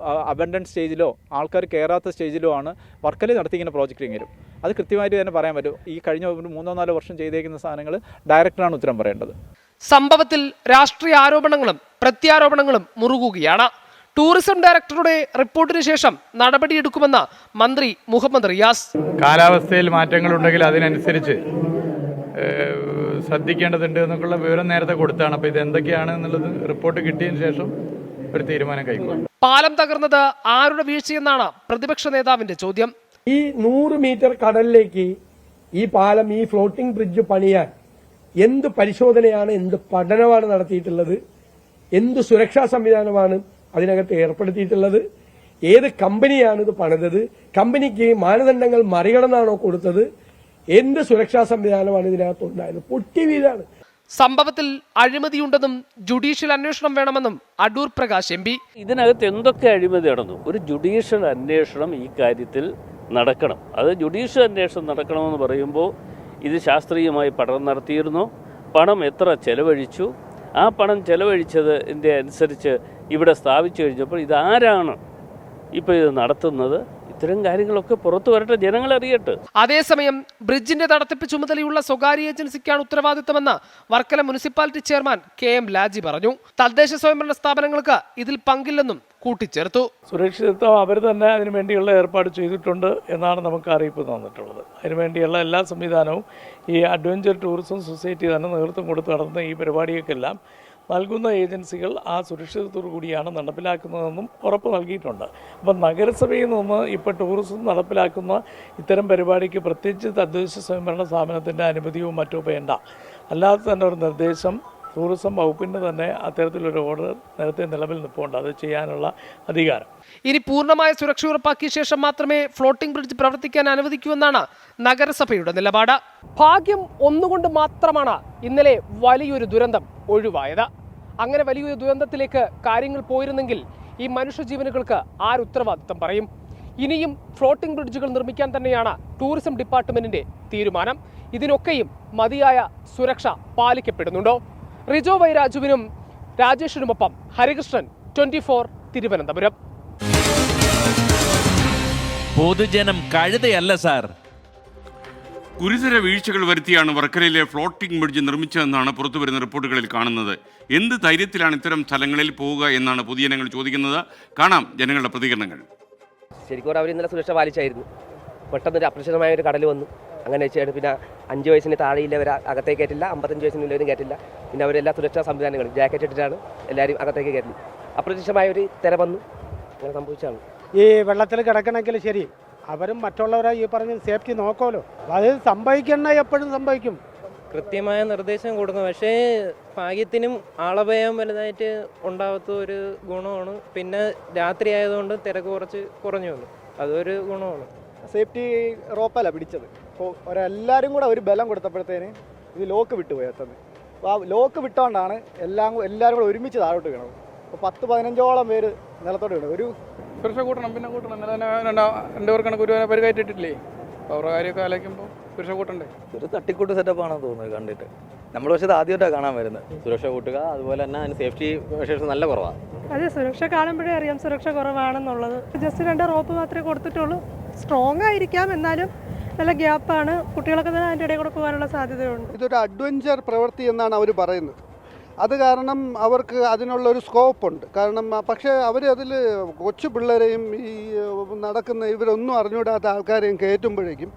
അബൻഡൻസ് സ്റ്റേജിലോ ആൾക്കാർ കയറാത്ത സ്റ്റേജിലോ ആണ് വർക്കലയിൽ നടത്തിക്കുന്ന പ്രോജക്റ്റെങ്കിലും അത് കൃത്യമായിട്ട് തന്നെ പറയാൻ പറ്റും. ഈ കഴിഞ്ഞ 3-4 വർഷം ചെയ്തേക്കുന്ന സാധനങ്ങൾ ഡയറക്ടറാണ് ഉത്തരം പറയേണ്ടത്. സംഭവത്തിൽ രാഷ്ട്രീയ ആരോപണങ്ങളും പ്രത്യാരോപണങ്ങളും മുറുകുകയാണ്. ടൂറിസം ഡയറക്ടറുടെ റിപ്പോർട്ടിന് ശേഷം നടപടിയെടുക്കുമെന്ന് മന്ത്രി മുഹമ്മദ് റിയാസ്. കാലാവസ്ഥയിൽ മാറ്റങ്ങളുണ്ടെങ്കിൽ അതിനനുസരിച്ച് ശ്രദ്ധിക്കേണ്ടതുണ്ട് എന്നൊക്കെയുള്ള വിവരം നേരത്തെ കൊടുത്താണ്. അപ്പോൾ ഇത് എന്തൊക്കെയാണ് എന്നുള്ളത് റിപ്പോർട്ട് കിട്ടിയതിന് ശേഷം ഒരു തീരുമാനം കൈക്കൊള്ളും. പാലം തകർന്നത് ആരുടെ വീഴ്ചയെന്നാണ് പ്രതിപക്ഷ നേതാവിന്റെ ചോദ്യം. ഈ 100 മീറ്റർ കടലിലേക്ക് ഈ പാലം, ഈ ഫ്ലോട്ടിംഗ് ബ്രിഡ്ജ് പണിയാൻ എന്ത് പരിശോധനയാണ്, എന്ത് പഠനമാണ് നടത്തിയിട്ടുള്ളത്? എന്ത് സുരക്ഷാ സംവിധാനമാണ് അതിനകത്ത് ഏർപ്പെടുത്തിയിട്ടുള്ളത്? ഏത് കമ്പനിയാണ് ഇത് പണിതത്? കമ്പനിക്ക് മാനദണ്ഡങ്ങൾ മറികടന്നാണോ കൊടുത്തത്? എന്ത് സുരക്ഷാ സംവിധാനമാണ് ഇതിനകത്ത് ഉണ്ടായത്? പൊട്ടി വീഴാണ്. സംഭവത്തിൽ അഴിമതിയുണ്ടെന്നും ജുഡീഷ്യൽ അന്വേഷണം വേണമെന്നും അടൂർ പ്രകാശ് MP. ഇതിനകത്ത് എന്തൊക്കെ അഴിമതി നടന്നു? ഒരു ജുഡീഷ്യൽ അന്വേഷണം ഈ കാര്യത്തിൽ നടക്കണം. അത് ജുഡീഷ്യൽ അന്വേഷണം നടക്കണമെന്ന് പറയുമ്പോൾ ഇത് ശാസ്ത്രീയമായി പഠനം നടത്തിയിരുന്നു. പണം എത്ര ചെലവഴിച്ചു, ആ പണം ചെലവഴിച്ചതിൻ്റെ അനുസരിച്ച് ഇവിടെ സ്ഥാപിച്ചു കഴിഞ്ഞപ്പോൾ ഇതാരാണ് ഇപ്പോൾ ഇത് നടത്തുന്നത്? ഇത്തരം കാര്യങ്ങളൊക്കെ പുറത്തു വരട്ടെ, ജനങ്ങളറിയട്ടെ. അതേസമയം ബ്രിഡ്ജിന്റെ നടത്തിപ്പ് ചുമതലയുള്ള സ്വകാര്യ ഏജൻസിക്കാണ് ഉത്തരവാദിത്തമെന്ന് Varkala municipality chairman KM Laji പറഞ്ഞു. തദ്ദേശ സ്വയംഭരണ സ്ഥാപനങ്ങൾക്ക് ഇതിൽ പങ്കില്ലെന്നും കൂട്ടിച്ചേർത്തു. സുരക്ഷിതത്വം അവർ തന്നെ അതിനുവേണ്ടിയുള്ള ഏർപ്പാട് ചെയ്തിട്ടുണ്ട് എന്നാണ് നമുക്ക് അറിയിപ്പ് തന്നിട്ടുള്ളത്. അതിനുവേണ്ടിയുള്ള എല്ലാ സംവിധാനവും ഈ അഡ്വഞ്ചർ ടൂറിസം സൊസൈറ്റി തന്നെ നേതൃത്വം കൊടുത്ത് നടത്തുന്ന ഈ പരിപാടികൾക്കെല്ലാം നൽകുന്ന ഏജൻസികൾ ആ സുരക്ഷിതത്തോടു കൂടിയാണ് നടപ്പിലാക്കുന്നതെന്നും ഉറപ്പ് നൽകിയിട്ടുണ്ട്. അപ്പം നഗരസഭയിൽ നിന്ന് ഇപ്പോൾ ടൂറിസം നടപ്പിലാക്കുന്ന ഇത്തരം പരിപാടിക്ക് പ്രത്യേകിച്ച് തദ്ദേശ സ്വയംഭരണ സ്ഥാപനത്തിൻ്റെ അനുമതിയോ മറ്റോ വേണ്ട. അല്ലാതെ തന്നെ ഒരു നിർദ്ദേശം ടൂറിസം വകുപ്പിൻ്റെ തന്നെ അത്തരത്തിലൊരു ഓർഡർ നേരത്തെ നിലവിൽ നിൽപ്പുണ്ട്. അത് ചെയ്യാനുള്ള അധികാരം. ഇനി പൂർണ്ണമായ സുരക്ഷ ഉറപ്പാക്കിയ ശേഷം മാത്രമേ ഫ്ലോട്ടിംഗ് ബ്രിഡ്ജ് പ്രവർത്തിക്കാൻ അനുവദിക്കൂവെന്നാണ് നഗരസഭയുടെ നിലപാട്. ഭാഗ്യം ഒന്നുകൊണ്ട് മാത്രമാണ് ഇന്നലെ വലിയൊരു ദുരന്തം ഒഴിവായത്. അങ്ങനെ വലിയൊരു ദുരന്തത്തിലേക്ക് കാര്യങ്ങൾ പോയിരുന്നെങ്കിൽ ഈ മനുഷ്യജീവനുകൾക്ക് ആരുത്തരവാദിത്തം പറയും? ഇനിയും ഫ്ലോട്ടിംഗ് ബ്രിഡ്ജുകൾ നിർമ്മിക്കാൻ തന്നെയാണ് ടൂറിസം ഡിപ്പാർട്ട്മെന്റിന്റെ തീരുമാനം. ഇതിനൊക്കെയും മതിയായ സുരക്ഷ പാലിക്കപ്പെടുന്നുണ്ടോ? റിജോ വൈരാജുവിനും രാജേഷിനുമൊപ്പം ഹരികൃഷ്ണൻ, 24 തിരുവനന്തപുരം. പൊതുജനം കഴുതയല്ല സാർ. ഗുരുതര വീഴ്ചകൾ വരുത്തിയാണ് വർക്കലയിലെ ഫ്ലോട്ടിംഗ് ബ്രിഡ്ജ് നിർമ്മിച്ചതെന്നാണ് പുറത്തുവരുന്ന റിപ്പോർട്ടുകളിൽ കാണുന്നത്. എന്ത് ധൈര്യത്തിലാണ് ഇത്തരം സ്ഥലങ്ങളിൽ പോവുക എന്നാണ് പൊതുജനങ്ങൾ ചോദിക്കുന്നത്. കാണാം ജനങ്ങളുടെ പ്രതികരണങ്ങൾ. ശരിക്കും അവർ ഇന്നലെ സുരക്ഷ പാലിച്ചായിരുന്നു. പെട്ടെന്നൊരു അപ്രതീക്ഷിതമായ ഒരു കടൽ വന്നു. അങ്ങനെ വെച്ചാണ് പിന്നെ 5 വയസ്സിന് താഴെയുള്ളവർ അകത്തേക്ക് കയറ്റില്ല, 55 വയസ്സിനുള്ളവരും കയറ്റില്ല. പിന്നെ അവരെല്ലാ സുരക്ഷാ സംവിധാനങ്ങളും ജാക്കറ്റ് ഇട്ടിട്ടാണ് എല്ലാവരും അകത്തേക്ക് കയറ്റുന്നത്. അപ്രതീക്ഷിതമായ ഒരു തിര വന്നു, അങ്ങനെ സംഭവിച്ചാണ്. ഈ വെള്ളത്തിൽ കിടക്കണമെങ്കിൽ ശരി, അവരും മറ്റുള്ളവരെ ഈ പറഞ്ഞ സേഫ്റ്റി നോക്കുമല്ലോ. അത് സംഭവിക്കണ എപ്പോഴും സംഭവിക്കും. കൃത്യമായ നിർദ്ദേശം കൊടുക്കും. പക്ഷേ ഭാഗ്യത്തിനും ആളഭയം വലുതായിട്ട് ഉണ്ടാവാത്ത ഒരു ഗുണമാണ്. പിന്നെ രാത്രി ആയതുകൊണ്ട് തിരക്ക് കുറച്ച് കുറഞ്ഞു വന്നു, അതൊരു ഗുണമാണ്. സേഫ്റ്റി റോപ്പല്ല പിടിച്ചത്. അപ്പോൾ എല്ലാവരും കൂടെ ഒരു ബലം കൊടുത്തപ്പോഴത്തേന് ഇത് ലോക്ക് വിട്ടുപോയി എത്തുന്നത്. അപ്പോൾ ആ ലോക്ക് വിട്ടുകൊണ്ടാണ് എല്ലാവരും കൂടെ ഒരുമിച്ച് താഴോട്ട് വീണത്. അപ്പോൾ 10-15ഓളം പേര് നിലത്തോട്ട് വീണത്. ഒരു സുരക്ഷ കൂട്ടണം, പിന്നെ കൂട്ടണം. ഇന്നലെ തന്നെ രണ്ടുപേർ കണക്ക് ഒരു പരിക്കായിട്ടിട്ടില്ലേ? അപ്പോൾ അവരുടെ കാര്യമൊക്കെ ആലോചിക്കുമ്പോൾ സുരക്ഷ കൂട്ടണ്ടേ? ഒരു തട്ടിക്കൂട്ട് സെറ്റപ്പാണെന്ന് തോന്നുന്നത് കണ്ടിട്ട്. നമ്മൾ പക്ഷേ ഇത് ആദ്യമായിട്ടാണ് കാണാൻ വരുന്നത്. സുരക്ഷ കൂട്ടുക, അതുപോലെ തന്നെ അതിന് സേഫ്റ്റി മെഷേഴ്സ് നല്ല കുറവാണ്. അതെ, സുരക്ഷ കാണുമ്പോഴേ അറിയാം സുരക്ഷ കുറവാണെന്നുള്ളത്. ജസ്റ്റ് 2 റോപ്പ് മാത്രമേ കൊടുത്തിട്ടുള്ളൂ. സ്ട്രോങ് ആയിരിക്കാം, എന്നാലും നല്ല ഗ്യാപ്പാണ്. കുട്ടികളൊക്കെ തന്നെ അതിൻ്റെ ഇടയിൽ കൂടെ പോകാനുള്ള സാധ്യതയുണ്ട്. ഇതൊരു അഡ്വഞ്ചർ പ്രവൃത്തി എന്നാണ് അവർ പറയുന്നത്. അത് കാരണം അവർക്ക് അതിനുള്ളൊരു സ്കോപ്പുണ്ട്. കാരണം പക്ഷേ അവർ അതിൽ കൊച്ചു പിള്ളേരെയും ഈ നടക്കുന്ന ഇവരൊന്നും അറിഞ്ഞുകൂടാത്ത ആൾക്കാരെയും കയറ്റുമ്പോഴേക്കും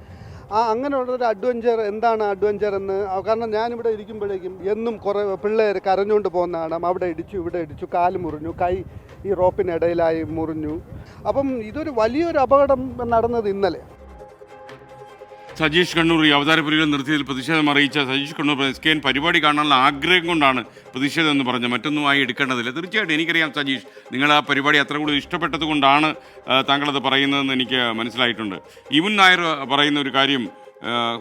അങ്ങനെയുള്ളൊരു അഡ്വഞ്ചർ എന്താണ് അഡ്വഞ്ചർ എന്ന്. കാരണം ഞാനിവിടെ ഇരിക്കുമ്പോഴേക്കും എന്നും കുറേ പിള്ളേർ കരഞ്ഞുകൊണ്ട് പോകുന്നതാണ്. അവിടെ ഇടിച്ചു, ഇവിടെ ഇടിച്ചു, കാല് മുറിഞ്ഞു, കൈ ഈ റോപ്പിനിടയിലായി മുറിഞ്ഞു. അപ്പം ഇതൊരു വലിയൊരു അപകടം നടന്നത് ഇന്നലെ. സജീഷ് കണ്ണൂർ ഈ അവതാരപുരികൾ നിർത്തിയതിൽ പ്രതിഷേധം അറിയിച്ച സജീഷ് കണ്ണൂർ SKN പരിപാടി കാണാനുള്ള ആഗ്രഹം കൊണ്ടാണ് പ്രതിഷേധം എന്ന് പറഞ്ഞത്, മറ്റൊന്നുമായി എടുക്കേണ്ടതില്ല. തീർച്ചയായിട്ടും എനിക്കറിയാം സജീഷ്, നിങ്ങൾ ആ പരിപാടി അത്ര കൂടുതൽ ഇഷ്ടപ്പെട്ടത് കൊണ്ടാണ് താങ്കളത് പറയുന്നതെന്ന് എനിക്ക് മനസ്സിലായിട്ടുണ്ട്. ഇവൻ നായർ പറയുന്ന ഒരു കാര്യം,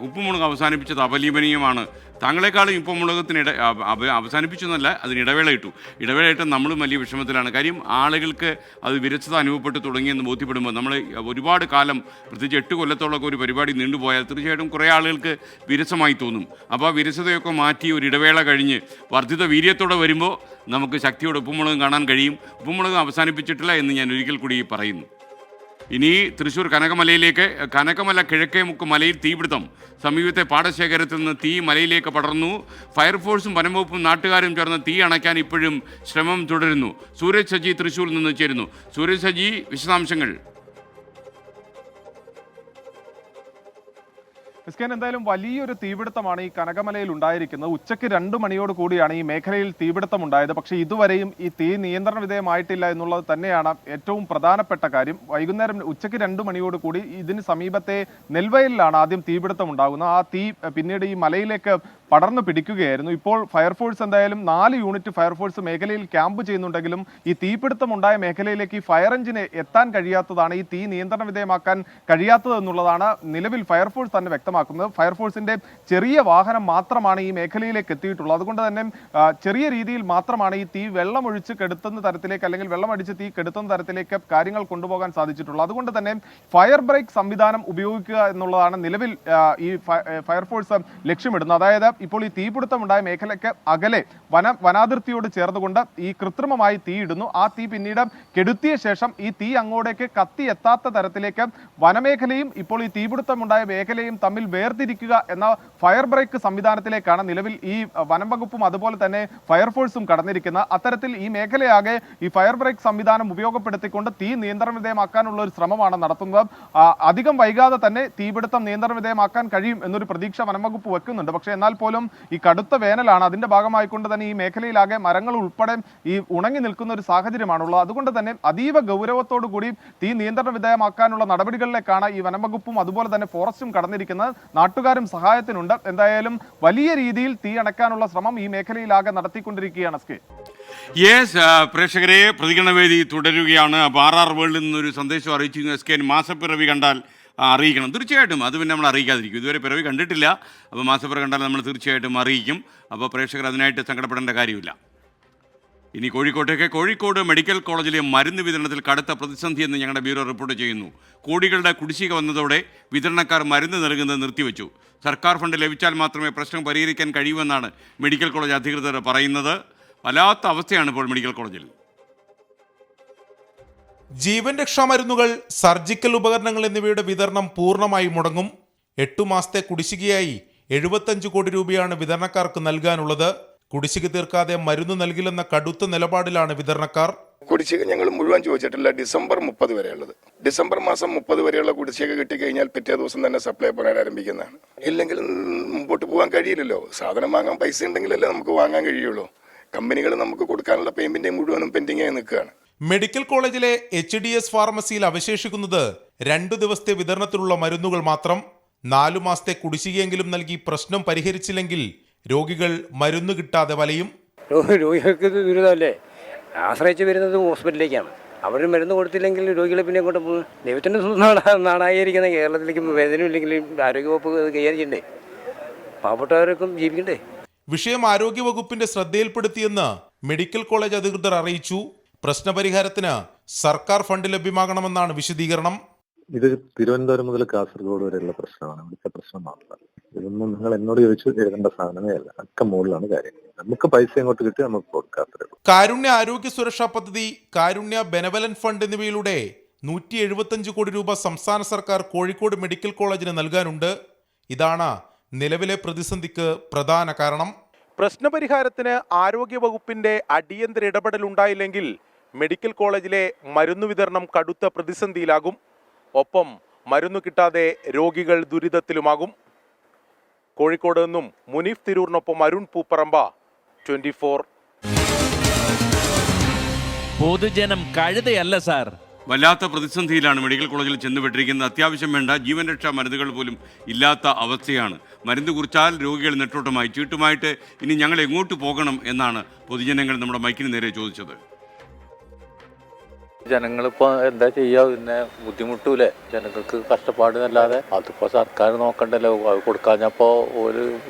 ഉപ്പുമുളക് അവസാനിപ്പിച്ചത് അപലപനീയമാണ്. താങ്കളെക്കാളും ഉപ്പുമുളകത്തിന് അവസാനിപ്പിച്ചു എന്നല്ല, അതിന് ഇടവേളയിട്ട് നമ്മളും വലിയ വിഷമത്തിലാണ്. കാര്യം ആളുകൾക്ക് അത് വിരസത അനുഭവപ്പെട്ട് തുടങ്ങിയെന്ന് ബോധ്യപ്പെടുമ്പോൾ നമ്മൾ ഒരുപാട് കാലം, പ്രത്യേകിച്ച് 8 കൊല്ലത്തോളമൊക്കെ ഒരു പരിപാടി നീണ്ടുപോയാൽ തീർച്ചയായിട്ടും കുറേ ആളുകൾക്ക് വിരസമായി തോന്നും. അപ്പോൾ ആ വിരസതയൊക്കെ മാറ്റി ഒരു ഇടവേള കഴിഞ്ഞ് വർദ്ധിത വീര്യത്തോടെ വരുമ്പോൾ നമുക്ക് ശക്തിയോടെ ഉപ്പുമുളകും കാണാൻ കഴിയും. ഉപ്പുമുളകും അവസാനിപ്പിച്ചിട്ടില്ല എന്ന് ഞാൻ ഒരിക്കൽ കൂടി പറയുന്നു. ഇനി തൃശ്ശൂർ കനകമലയിലേക്ക്. കനകമല കിഴക്കേമുക്ക് മലയിൽ തീപിടുത്തം. സമീപത്തെ പാടശേഖരത്തിൽ നിന്ന് തീ മലയിലേക്ക് പടർന്നു. ഫയർഫോഴ്സും വനംവകുപ്പും നാട്ടുകാരും ചേർന്ന് തീ അണയ്ക്കാൻ ഇപ്പോഴും ശ്രമം തുടരുന്നു. സൂരജ് സജി തൃശ്ശൂരിൽ നിന്ന് ചേരുന്നു. സൂരജ് സജി, വിശദാംശങ്ങൾ. എന്തായാലും വലിയൊരു തീപിടുത്തമാണ് ഈ കനകമലയിൽ ഉണ്ടായിരിക്കുന്നത്. ഉച്ചയ്ക്ക് 2 മണിയോട് കൂടിയാണ് ഈ മേഖലയിൽ തീപിടുത്തം ഉണ്ടായത്. പക്ഷേ ഇതുവരെയും ഈ തീ നിയന്ത്രണ വിധേയമായിട്ടില്ല എന്നുള്ളത് തന്നെയാണ് ഏറ്റവും പ്രധാനപ്പെട്ട കാര്യം. വൈകുന്നേരം ഉച്ചയ്ക്ക് 2 മണിയോട് കൂടി ഇതിന് സമീപത്തെ നെൽവയലിലാണ് ആദ്യം തീപിടുത്തം ഉണ്ടാകുന്നത്. ആ തീ പിന്നീട് ഈ മലയിലേക്ക് പടർന്നു പിടിക്കുകയായിരുന്നു. ഇപ്പോൾ ഫയർഫോഴ്സ് എന്തായാലും 4 യൂണിറ്റ് ഫയർഫോഴ്സ് മേഖലയിൽ ക്യാമ്പ് ചെയ്യുന്നുണ്ടെങ്കിലും ഈ തീപിടുത്തം ഉണ്ടായ മേഖലയിലേക്ക് ഈ ഫയർ എഞ്ചിന് എത്താൻ കഴിയാത്തതാണ്, ഈ തീ നിയന്ത്രണ വിധേയമാക്കാൻ കഴിയാത്തത് എന്നുള്ളതാണ് നിലവിൽ ഫയർഫോഴ്സ് തന്നെ വ്യക്തമാക്കുന്നത്. ഫയർഫോഴ്സിന്റെ ചെറിയ വാഹനം മാത്രമാണ് ഈ മേഖലയിലേക്ക് എത്തിയിട്ടുള്ളത്. അതുകൊണ്ട് തന്നെ ചെറിയ രീതിയിൽ മാത്രമാണ് ഈ തീ വെള്ളമൊഴിച്ച് കെടുത്തുന്ന തരത്തിലേക്ക്, അല്ലെങ്കിൽ വെള്ളമടിച്ച് തീ കെടുത്തുന്ന തരത്തിലേക്ക് കാര്യങ്ങൾ കൊണ്ടുപോകാൻ സാധിച്ചിട്ടുള്ളത്. അതുകൊണ്ട് തന്നെ ഫയർ ബ്രേക്ക് സംവിധാനം ഉപയോഗിക്കുക എന്നുള്ളതാണ് നിലവിൽ ഈ ഫയർഫോഴ്സ് ലക്ഷ്യമിടുന്നത്. അതായത് ഇപ്പോൾ ഈ തീപിടുത്തമുണ്ടായ മേഖലയ്ക്ക് അകലെ വനാതിർത്തിയോട് ചേർന്നുകൊണ്ട് ഈ കൃത്രിമമായി തീ ഇടുന്നു. ആ തീ പിന്നീട് കെടുത്തിയ ശേഷം ഈ തീ അങ്ങോട്ടേക്ക് കത്തി എത്താത്ത തരത്തിലേക്ക് വനമേഖലയും ഇപ്പോൾ ഈ തീപിടുത്തമുണ്ടായ മേഖലയും തമ്മിൽ വേർതിരിക്കുക എന്ന ഫയർ ബ്രേക്ക് സംവിധാനത്തിലേക്കാണ് നിലവിൽ ഈ വനം വകുപ്പും അതുപോലെ തന്നെ ഫയർഫോഴ്സും കടന്നിരിക്കുന്നത്. അത്തരത്തിൽ ഈ മേഖലയാകെ ഈ ഫയർ ബ്രേക്ക് സംവിധാനം ഉപയോഗപ്പെടുത്തിക്കൊണ്ട് തീ നിയന്ത്രണ വിധേയമാക്കാനുള്ള ഒരു ശ്രമമാണ് നടത്തുന്നത്. അധികം വൈകാതെ തന്നെ തീപിടുത്തം നിയന്ത്രണ വിധേയമാക്കാൻ കഴിയും എന്നൊരു പ്രതീക്ഷ വനം വകുപ്പ് വെക്കുന്നുണ്ട്. പക്ഷേ എന്നാൽ പോലും ഈ കടുത്ത വേനലാണ്. അതിന്റെ ഭാഗമായിക്കൊണ്ട് തന്നെ ഈ മേഖലയിലാകെ മരങ്ങൾ ഉൾപ്പെടെ ഈ ഉണങ്ങി നിൽക്കുന്ന ഒരു സാഹചര്യമാണുള്ളത്. അതുകൊണ്ട് തന്നെ അതീവ ഗൗരവത്തോടു കൂടി തീ നിയന്ത്രണ വിധേയമാക്കാനുള്ള നടപടികളിലേക്കാണ് ഈ വനം വകുപ്പും അതുപോലെ തന്നെ ഫോറസ്റ്റും കടന്നിരിക്കുന്നത്. നാട്ടുകാരും സഹായത്തിനുണ്ട്. എന്തായാലും വലിയ രീതിയിൽ തീ അണയ്ക്കാനുള്ള ശ്രമം ഈ മേഖലയിലാകെ നടത്തിക്കൊണ്ടിരിക്കുകയാണ്. പ്രേക്ഷകരെ, പ്രതികരണവേദി തുടരുകയാണ്. അപ്പോൾ RR വേൾഡിൽ നിന്നൊരു സന്ദേശം അറിയിച്ചിരുന്നു, SKN മാസപ്പിറവി കണ്ടാൽ അറിയിക്കണം. തീർച്ചയായിട്ടും അത് പിന്നെ നമ്മൾ അറിയിക്കാതിരിക്കും. ഇതുവരെ പിറവി കണ്ടിട്ടില്ല. അപ്പോൾ മാസപ്പിറവി കണ്ടാൽ നമ്മൾ തീർച്ചയായിട്ടും അറിയിക്കും. അപ്പോൾ പ്രേക്ഷകർ അതിനായിട്ട് സങ്കടപ്പെടേണ്ട കാര്യമില്ല. ഇനി കോഴിക്കോട്ടേക്ക്. കോഴിക്കോട് മെഡിക്കൽ കോളേജിലെ മരുന്ന് വിതരണത്തിൽ കടുത്ത പ്രതിസന്ധി എന്ന് ഞങ്ങളുടെ ബ്യൂറോ റിപ്പോർട്ട് ചെയ്യുന്നു. കോടികളുടെ കുടിശ്ശിക വന്നതോടെ വിതരണക്കാർ മരുന്ന് നൽകുന്നത് നിർത്തിവെച്ചു. സർക്കാർ ഫണ്ട് ലഭിച്ചാൽ മാത്രമേ പ്രശ്നം പരിഹരിക്കാൻ കഴിയൂവെന്നാണ് മെഡിക്കൽ കോളേജ് അധികൃതർ പറയുന്നത്. വല്ലാത്ത അവസ്ഥയാണ് ഇപ്പോൾ മെഡിക്കൽ കോളേജിൽ. ജീവൻ രക്ഷാ മരുന്നുകൾ, സർജിക്കൽ ഉപകരണങ്ങൾ എന്നിവയുടെ വിതരണം പൂർണ്ണമായി മുടങ്ങും. 8 മാസത്തെ കുടിശ്ശികയായി 75 കോടി രൂപയാണ് വിതരണക്കാർക്ക് നൽകാനുള്ളത്. കുടിശ്ശിക തീർക്കാതെ മരുന്ന് നൽകില്ലെന്ന കടുത്ത നിലപാടിലാണ് വിതരണക്കാർ. കുടിശ്ശിക ഞങ്ങൾ മുഴുവൻ ചോദിച്ചിട്ടില്ല. ഡിസംബർ 30 വരെയുള്ളത്. ഡിസംബർ മാസം 30 വരെയുള്ള കുടിശ്ശിക കിട്ടിക്കഴിഞ്ഞാൽ പിറ്റേ ദിവസം തന്നെ സപ്ലൈ പുനരാരംഭിക്കുന്നതാണ്. ഇല്ലെങ്കിൽ മുമ്പോട്ട് പോകാൻ കഴിയില്ലല്ലോ. സാധനം വാങ്ങാൻ പൈസ ഉണ്ടെങ്കിലല്ലേ നമുക്ക് വാങ്ങാൻ കഴിയുള്ളൂ. കമ്പനികൾ നമുക്ക് കൊടുക്കാനുള്ള പേയ്മെന്റ് മുഴുവനും പെൻഡിംഗ് ആയി നിൽക്കുകയാണ്. മെഡിക്കൽ കോളേജിലെ HDS ഫാർമസിയിൽ അവശേഷിക്കുന്നത് 2 ദിവസത്തെ വിതരണത്തിലുള്ള മരുന്നുകൾ മാത്രം. 4 മാസത്തെ കുടിശ്ശികയെങ്കിലും നൽകി പ്രശ്നം പരിഹരിച്ചില്ലെങ്കിൽ രോഗികൾ മരുന്ന് കിട്ടാതെ വലയും. രോഗികൾക്ക് ദുരിതമല്ലേ, ആശ്രയിച്ച് വരുന്നത് ഹോസ്പിറ്റലിലേക്കാണ്. അവർ മരുന്ന് കൊടുത്തില്ലെങ്കിൽ രോഗികളെ പിന്നെ അങ്ങോട്ട് പോകും. ദൈവത്തിൻ്റെ നാടായിരിക്കുന്ന കേരളത്തിലേക്ക് വേദനയില്ലെങ്കിൽ ആരോഗ്യവകുപ്പ് കൈകാര്യണ്ടേ, പാവപ്പെട്ടവർക്കും ജീവിക്കണ്ടേ. വിഷയം ആരോഗ്യവകുപ്പിന്റെ ശ്രദ്ധയിൽപ്പെടുത്തിയെന്ന് മെഡിക്കൽ കോളേജ് അധികൃതർ അറിയിച്ചു. പ്രശ്നപരിഹാരത്തിന് സർക്കാർ ഫണ്ട് ലഭ്യമാകണമെന്നാണ് വിശദീകരണം. ഇത് തിരുവനന്തപുരം മുതൽ കാസർഗോഡ് വരെയുള്ള പ്രശ്നമാണ്. ഇവിടുത്തെ പ്രശ്നം മാത്രമല്ല. ഇതൊന്നും നിങ്ങൾ എന്നോട് ചോദിച്ചു എഴുതേണ്ട സാധനമേ അല്ല. ഒക്കെ മുകളിലാണ് കാര്യം. നമുക്ക് പൈസ അങ്ങോട്ട് കിട്ടി നമുക്ക് കൊടുക്കാത്തേ ഉള്ളൂ. കാരുണ്യ ആരോഗ്യ സുരക്ഷാ പദ്ധതി, കാരുണ്യ ബെനവലന്റ് ഫണ്ട് എന്നിവയിലൂടെ 175 കോടി രൂപ സംസ്ഥാന സർക്കാർ കോഴിക്കോട് മെഡിക്കൽ കോളേജിന് നൽകാനുണ്ട്. ഇതാണ് നിലവിലെ പ്രതിസന്ധിക്ക് പ്രധാന കാരണം. പ്രശ്നപരിഹാരത്തിന് ആരോഗ്യവകുപ്പിന്റെ അടിയന്തര ഇടപെടൽ ഉണ്ടായില്ലെങ്കിൽ മെഡിക്കൽ കോളേജിലെ മരുന്ന് വിതരണം കടുത്ത പ്രതിസന്ധിയിലാകും. ഒപ്പം മരുന്ന് കിട്ടാതെ രോഗികൾ ദുരിതത്തിലുമാകും. കോഴിക്കോട് നിന്നും മുനീഫ് തിരൂരിനൊപ്പം അരുൺ പൂപ്പറമ്പ, 24. പൊതുജനം കഴുതയല്ല സാർ. വല്ലാത്ത പ്രതിസന്ധിയിലാണ് മെഡിക്കൽ കോളേജിൽ ചെന്നുപെട്ടിരിക്കുന്നത്. അത്യാവശ്യം വേണ്ട ജീവൻ രക്ഷാ മരുന്നുകൾ പോലും ഇല്ലാത്ത അവസ്ഥയാണ്. മരുന്ന് കുറിച്ചാൽ രോഗികൾ നെട്ടോട്ടമായി ചീട്ടുമായിട്ട് ഇനി ഞങ്ങൾ എങ്ങോട്ട് പോകണം എന്നാണ് പൊതുജനങ്ങൾ നമ്മുടെ മൈക്കിന് നേരെ ചോദിച്ചത്. ജനങ്ങളിപ്പോൾ എന്താ ചെയ്യുക, പിന്നെ ബുദ്ധിമുട്ടൂലേ, ജനങ്ങൾക്ക് കഷ്ടപ്പാടിനല്ലാതെ. അതിപ്പോൾ സർക്കാർ നോക്കണ്ടല്ലോ, അത് കൊടുക്കാഞ്ഞപ്പോൾ ഒരു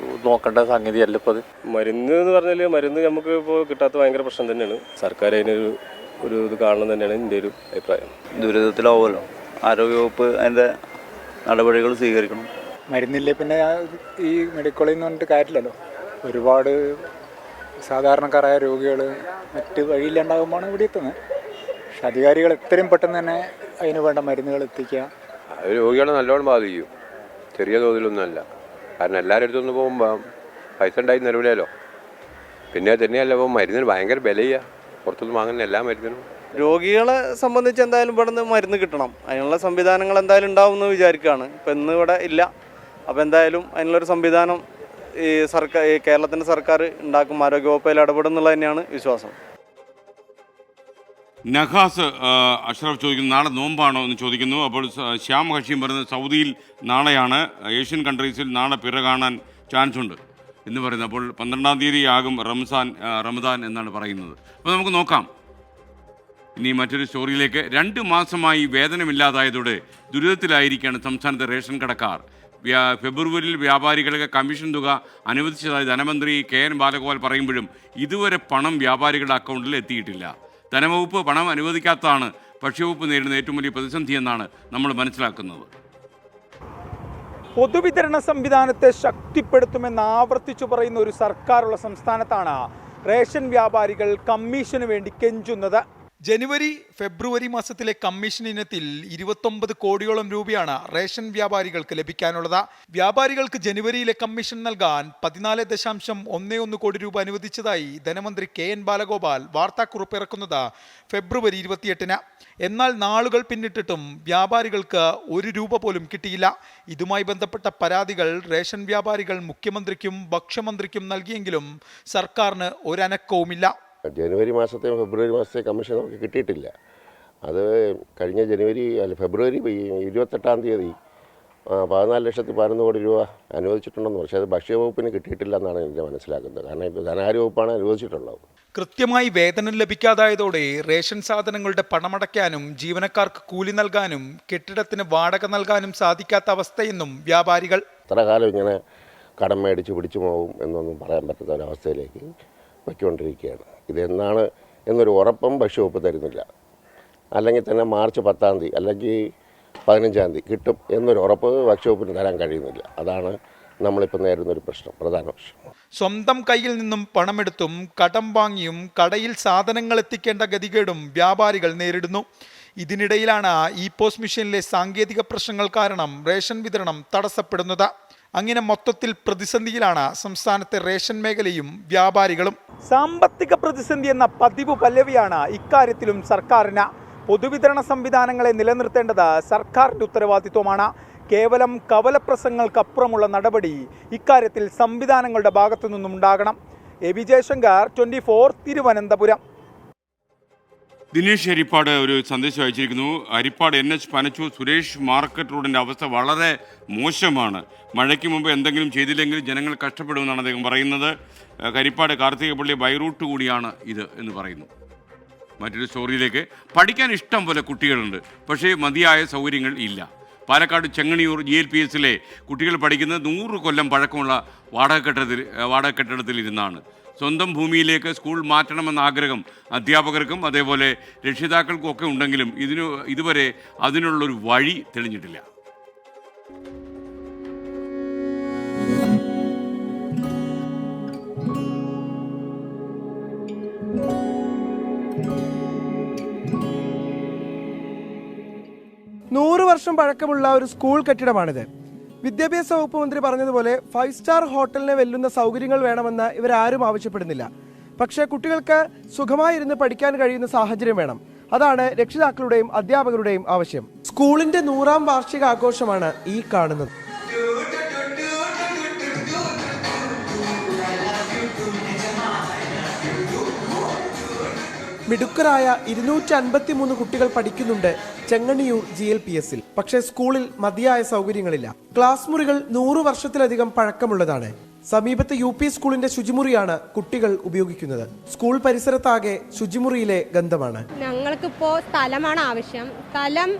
നോക്കേണ്ട സംഗതിയല്ല ഇപ്പോൾ അത്. മരുന്ന് എന്ന് പറഞ്ഞാൽ മരുന്ന് നമുക്ക് ഇപ്പോൾ കിട്ടാത്ത ഭയങ്കര പ്രശ്നം തന്നെയാണ്. സർക്കാർ അതിനൊരു ഇത് കാണണം തന്നെയാണ് എൻ്റെ ഒരു അഭിപ്രായം. ദുരിതത്തിലാവുമല്ലോ, ആരോഗ്യവകുപ്പ് അതിൻ്റെ നടപടികൾ സ്വീകരിക്കണം. മരുന്നില്ലേ പിന്നെ ഈ മെഡിക്കൽ കോളേജിൽ നിന്ന് പറഞ്ഞിട്ട് കാര്യമില്ലല്ലോ. ഒരുപാട് സാധാരണക്കാരായ രോഗികൾ മറ്റ് വഴിയില്ലാണ്ടാകുമ്പോഴാണ് ഇവിടെ എത്തുന്നത്. പക്ഷെ അധികാരികൾ എത്രയും പെട്ടെന്ന് തന്നെ അതിന് വേണ്ട മരുന്നുകൾ എത്തിക്കുക. അത് രോഗികളെ നല്ലോണം ബാധിക്കും, ചെറിയ തോതിലൊന്നുമല്ല. കാരണം എല്ലാവരുടെ അടുത്തൊന്നും പോകുമ്പോൾ പൈസ ഉണ്ടായി നിലവിലല്ലോ. പിന്നെ തന്നെയല്ല ഇപ്പോൾ മരുന്നിന് ഭയങ്കര വിലയാണ്, പുറത്തുനിന്ന് വാങ്ങുന്ന എല്ലാ മരുന്നിനും. രോഗികളെ സംബന്ധിച്ച് എന്തായാലും ഇവിടെ നിന്ന് മരുന്ന് കിട്ടണം. അതിനുള്ള സംവിധാനങ്ങൾ എന്തായാലും ഉണ്ടാവുമെന്ന് വിചാരിക്കുകയാണ്. ഇപ്പം ഇന്ന് ഇവിടെ ഇല്ല. അപ്പോൾ എന്തായാലും അതിനുള്ളൊരു സംവിധാനം ഈ കേരളത്തിൻ്റെ സർക്കാർ ഉണ്ടാക്കും. ആരോഗ്യവകുപ്പിൽ ഇടപെടുന്നുള്ള തന്നെയാണ് വിശ്വാസം. നഹാസ് അഷ്റഫ് ചോദിക്കുന്നു, നാളെ നോമ്പാണോ എന്ന് ചോദിക്കുന്നു. അപ്പോൾ ശ്യാം ഹഷീം പറയുന്നത് സൗദിയിൽ നാളെയാണ്, ഏഷ്യൻ കൺട്രീസിൽ നാളെ പിറ കാണാൻ ചാൻസ് ഉണ്ട് എന്ന് പറയുന്നത്. അപ്പോൾ 12-ാം തീയതി ആകും റമദാൻ എന്നാണ് പറയുന്നത്. അപ്പോൾ നമുക്ക് നോക്കാം. ഇനി മറ്റൊരു സ്റ്റോറിയിലേക്ക്. 2 മാസമായി വേതനമില്ലാതായതോടെ ദുരിതത്തിലായിരിക്കുകയാണ് സംസ്ഥാനത്തെ റേഷൻ കടക്കാർ. ഫെബ്രുവരിയിൽ വ്യാപാരികൾക്ക് കമ്മീഷൻ തുക അനുവദിച്ചതായി ധനമന്ത്രി KN ബാലഗോപാൽ പറയുമ്പോഴും ഇതുവരെ പണം വ്യാപാരികളുടെ അക്കൗണ്ടിൽ എത്തിയിട്ടില്ല. ധനവകുപ്പ് പണം അനുവദിക്കാത്തതാണ് ഭക്ഷ്യവകുപ്പ് നേരിടുന്ന ഏറ്റവും വലിയ പ്രതിസന്ധി എന്നാണ് നമ്മൾ മനസ്സിലാക്കുന്നത്. പൊതുവിതരണ സംവിധാനത്തെ ശക്തിപ്പെടുത്തുമെന്ന് ആവർത്തിച്ചു പറയുന്ന ഒരു സർക്കാരുള്ള സംസ്ഥാനത്താണ് റേഷൻ വ്യാപാരികൾ കമ്മീഷന് വേണ്ടി കെഞ്ചുന്നത്. ജനുവരി ഫെബ്രുവരി മാസത്തിലെ കമ്മീഷൻ ഇനത്തിൽ 29 കോടിയോളം രൂപയാണ് റേഷൻ വ്യാപാരികൾക്ക് ലഭിക്കാനുള്ളത്. വ്യാപാരികൾക്ക് ജനുവരിയിലെ കമ്മീഷൻ നൽകാൻ 14.11 കോടി രൂപ അനുവദിച്ചതായി ധനമന്ത്രി KN ബാലഗോപാൽ വാർത്താക്കുറിപ്പ് ഇറക്കുന്നത് ഫെബ്രുവരി 28-ന്. എന്നാൽ നാളുകൾ പിന്നിട്ടിട്ടും വ്യാപാരികൾക്ക് 1 രൂപ പോലും കിട്ടിയില്ല. ഇതുമായി ബന്ധപ്പെട്ട പരാതികൾ റേഷൻ വ്യാപാരികൾ മുഖ്യമന്ത്രിക്കും ഭക്ഷ്യമന്ത്രിക്കും നൽകിയെങ്കിലും സർക്കാരിന് ഒരനക്കവുമില്ല. ജനുവരി മാസത്തെ ഫെബ്രുവരി മാസത്തെ കമ്മീഷൻ നമുക്ക് കിട്ടിയിട്ടില്ല. അത് കഴിഞ്ഞ ഫെബ്രുവരി 28-ാം തീയതി 14,11 കോടി രൂപ അനുവദിച്ചിട്ടുണ്ടെന്ന്. പക്ഷേ അത് ഭക്ഷ്യവകുപ്പിന് കിട്ടിയിട്ടില്ല എന്നാണ് എനിക്ക് മനസ്സിലാക്കുന്നത്. കാരണം ഇത് ധനകാര്യ വകുപ്പാണ് അനുവദിച്ചിട്ടുള്ളത്. കൃത്യമായി വേതനം ലഭിക്കാതായതോടെ റേഷൻ സാധനങ്ങളുടെ പണമടയ്ക്കാനും ജീവനക്കാർക്ക് കൂലി നൽകാനും കെട്ടിടത്തിന് വാടക നൽകാനും സാധിക്കാത്ത അവസ്ഥയെന്നും വ്യാപാരികൾ. എത്ര കാലം ഇങ്ങനെ കടം മേടിച്ച് പിടിച്ചു പോകും എന്നൊന്നും പറയാൻ പറ്റാത്ത ഒരവസ്ഥയിലേക്ക് വയ്ക്കൊണ്ടിരിക്കുകയാണ്. ഇതെന്നാണ് എന്നൊരു ഉറപ്പും ഭക്ഷ്യവകുപ്പ് തരുന്നില്ല. അല്ലെങ്കിൽ തന്നെ മാർച്ച് 10-ാം തീയതി അല്ലെങ്കിൽ 15-ാം തീയതി കിട്ടും എന്നൊരു ഉറപ്പ് ഭക്ഷ്യവകുപ്പിന് തരാൻ കഴിയുന്നില്ല. അതാണ് നമ്മളിപ്പോൾ നേരിടുന്നൊരു പ്രശ്നം, പ്രധാന പ്രശ്നം. സ്വന്തം കയ്യിൽ നിന്നും പണമെടുത്തും കടം വാങ്ങിയും കടയിൽ സാധനങ്ങൾ എത്തിക്കേണ്ട ഗതികേടും വ്യാപാരികൾ നേരിടുന്നു. ഇതിനിടയിലാണ് ഇ-പോസ് മെഷീനിലെ സാങ്കേതിക പ്രശ്നങ്ങൾ കാരണം റേഷൻ വിതരണം തടസ്സപ്പെടുന്നത്. അങ്ങനെ മൊത്തത്തിൽ പ്രതിസന്ധിയിലാണ് സംസ്ഥാനത്തെ റേഷൻ മേഖലയും വ്യാപാരികളും. സാമ്പത്തിക പ്രതിസന്ധി എന്ന പതിവ് പല്ലവിയാണ് ഇക്കാര്യത്തിലും സർക്കാരിന്. പൊതുവിതരണ സംവിധാനങ്ങളെ നിലനിർത്തേണ്ടത് സർക്കാരിൻ്റെ ഉത്തരവാദിത്വമാണ്. കേവലം കവലപ്രസംഗങ്ങൾക്കപ്പുറമുള്ള നടപടി ഇക്കാര്യത്തിൽ സംവിധാനങ്ങളുടെ ഭാഗത്തു നിന്നും ഉണ്ടാകണം. A V Jayashankar, 24, Thiruvananthapuram. ദിനേശ് ഹരിപ്പാട് ഒരു സന്ദേശം അയച്ചിരിക്കുന്നു. ഹരിപ്പാട് NH പനച്ചൂർ സുരേഷ് മാർക്കറ്റ് റോഡിൻ്റെ അവസ്ഥ വളരെ മോശമാണ്. മഴയ്ക്ക് മുമ്പ് എന്തെങ്കിലും ചെയ്തില്ലെങ്കിൽ ജനങ്ങൾ കഷ്ടപ്പെടുമെന്നാണ് അദ്ദേഹം പറയുന്നത്. ഹരിപ്പാട് കാർത്തികപ്പള്ളി ബൈറൂട്ട് കൂടിയാണ് ഇത് എന്ന് പറയുന്നു. മറ്റൊരു സ്റ്റോറിയിലേക്ക്, പഠിക്കാൻ ഇഷ്ടം പോലെ കുട്ടികളുണ്ട്, പക്ഷേ മതിയായ സൗകര്യങ്ങൾ ഇല്ല. പാലക്കാട് ചെങ്ങണിയൂർ GLPSലെ കുട്ടികൾ പഠിക്കുന്നത് 100 കൊല്ലം പഴക്കമുള്ള വാടക കെട്ടിടത്തിൽ ഇരുന്നാണ്. സ്വന്തം ഭൂമിയിലേക്ക് സ്കൂൾ മാറ്റണമെന്ന ആഗ്രഹം അധ്യാപകർക്കും അതേപോലെ രക്ഷിതാക്കൾക്കും ഒക്കെ ഉണ്ടെങ്കിലും ഇതുവരെ അതിനുള്ളൊരു വഴി തെളിഞ്ഞിട്ടില്ല. വർഷം പഴക്കമുള്ള ഒരു സ്കൂൾ കെട്ടിടമാണിത്. വിദ്യാഭ്യാസ വകുപ്പ് മന്ത്രി പറഞ്ഞതുപോലെ 5 സ്റ്റാർ ഹോട്ടലിനെ വെല്ലുന്ന സൗകര്യങ്ങൾ വേണമെന്ന് ഇവരാരും ആവശ്യപ്പെടുന്നില്ല. പക്ഷേ കുട്ടികൾക്ക് സുഖമായിരുന്ന് പഠിക്കാൻ കഴിയുന്ന സാഹചര്യം വേണം. അതാണ് രക്ഷിതാക്കളുടെയും അധ്യാപകരുടെയും ആവശ്യം. സ്കൂളിന്റെ 100ാം വാർഷിക ആഘോഷമാണ് ഈ കാണുന്നത്. മിടുക്കരായ 253 കുട്ടികൾ പഠിക്കുന്നുണ്ട് ചെങ്ങണിയൂർ GLPSൽ. പക്ഷേ സ്കൂളിൽ മതിയായ സൗകര്യങ്ങളില്ല. ക്ലാസ് മുറികൾ 100 വർഷത്തിലധികം പഴക്കമുള്ളതാണ്. സമീപത്തെ UP സ്കൂളിന്റെ ശുചിമുറിയാണ് കുട്ടികൾ ഉപയോഗിക്കുന്നത്. സ്കൂൾ പരിസരത്താകെ ശുചിമുറിയിലെ ഗന്ധമാണ്. ഞങ്ങൾക്കിപ്പോൾ സ്ഥലമാണ് ആവശ്യം. സ്ഥലം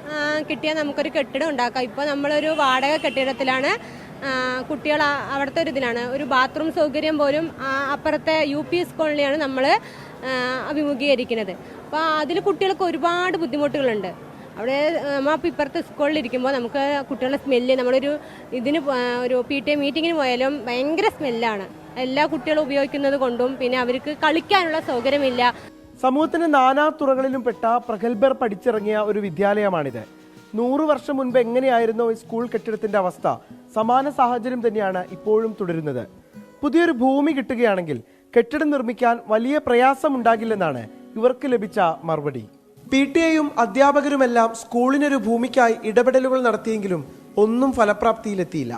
കിട്ടിയാൽ നമുക്കൊരു കെട്ടിടം ഉണ്ടാക്കാം. ഇപ്പോൾ നമ്മളൊരു വാടക കെട്ടിടത്തിലാണ് കുട്ടികൾ. അവിടുത്തെ ഒരു ഇതിലാണ് ഒരു ബാത്റൂം സൗകര്യം പോലും അപ്പുറത്തെ UP സ്കൂളിനെയാണ് നമ്മൾ അഭിമുഖീകരിക്കുന്നത്. അപ്പോൾ അതിൽ കുട്ടികൾക്ക് ഒരുപാട് ബുദ്ധിമുട്ടുകളുണ്ട്. അവിടെ നമ്മളിപ്പോൾ ഇപ്പുറത്തെ സ്കൂളിലിരിക്കുമ്പോൾ നമുക്ക് കുട്ടികളുടെ സ്മെല്ല്, നമ്മളൊരു ഒരു PTA മീറ്റിങ്ങിന് പോയാലും ഭയങ്കര സ്മെല്ലാണ്. എല്ലാ കുട്ടികളും ഉപയോഗിക്കുന്നത് കൊണ്ടും പിന്നെ അവർക്ക് കളിക്കാനുള്ള സൗകര്യമില്ല. സമൂഹത്തിന്റെ നാനാ തുറകളിലും പെട്ട പ്രഗത്ഭർ പഠിച്ചിറങ്ങിയ ഒരു വിദ്യാലയമാണിത്. 100 വർഷം മുൻപ് എങ്ങനെയായിരുന്നു ഈ സ്കൂൾ കെട്ടിടത്തിന്റെ അവസ്ഥ, സമാന സാഹചര്യം തന്നെയാണ് ഇപ്പോഴും തുടരുന്നത്. പുതിയൊരു ഭൂമി കിട്ടുകയാണെങ്കിൽ കെട്ടിടം നിർമ്മിക്കാൻ വലിയ പ്രയാസം ഉണ്ടാകില്ലെന്നാണ് ഇവർക്ക് ലഭിച്ച മറുപടി. PTA-യും അധ്യാപകരുമെല്ലാം സ്കൂളിനൊരു ഭൂമിക്കായി ഇടപെടലുകൾ നടത്തിയെങ്കിലും ഒന്നും ഫലപ്രാപ്തിയിലെത്തിയില്ല.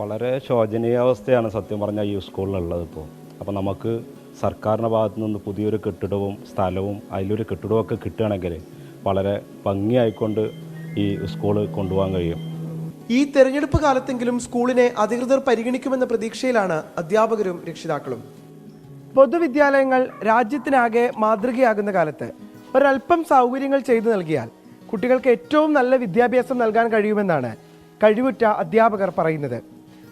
വളരെ ശോചനീയാവസ്ഥയാണ് സത്യം പറഞ്ഞാൽ ഈ സ്കൂളിലുള്ളത് ഇപ്പോൾ. അപ്പോൾ നമുക്ക് സർക്കാരിൻ്റെ ഭാഗത്തു നിന്ന് പുതിയൊരു കെട്ടിടവും സ്ഥലവും അതിലൊരു കെട്ടിടമൊക്കെ കിട്ടുകയാണെങ്കിൽ വളരെ ഭംഗിയായിക്കൊണ്ട് ഈ സ്കൂൾ കൊണ്ടുപോകാൻ കഴിയും. ഈ തെരഞ്ഞെടുപ്പ് കാലത്തെങ്കിലും സ്കൂളിനെ അധികൃതർ പരിഗണിക്കുമെന്ന പ്രതീക്ഷയിലാണ് അധ്യാപകരും രക്ഷിതാക്കളും. പൊതുവിദ്യാലയങ്ങൾ രാജ്യത്തിനാകെ മാതൃകയാകുന്ന കാലത്ത് ഒരൽപ്പം സൗകര്യങ്ങൾ ചെയ്തു നൽകിയാൽ കുട്ടികൾക്ക് ഏറ്റവും നല്ല വിദ്യാഭ്യാസം നൽകാൻ കഴിയുമെന്നാണ് കഴിവുറ്റ അധ്യാപകർ പറയുന്നത്.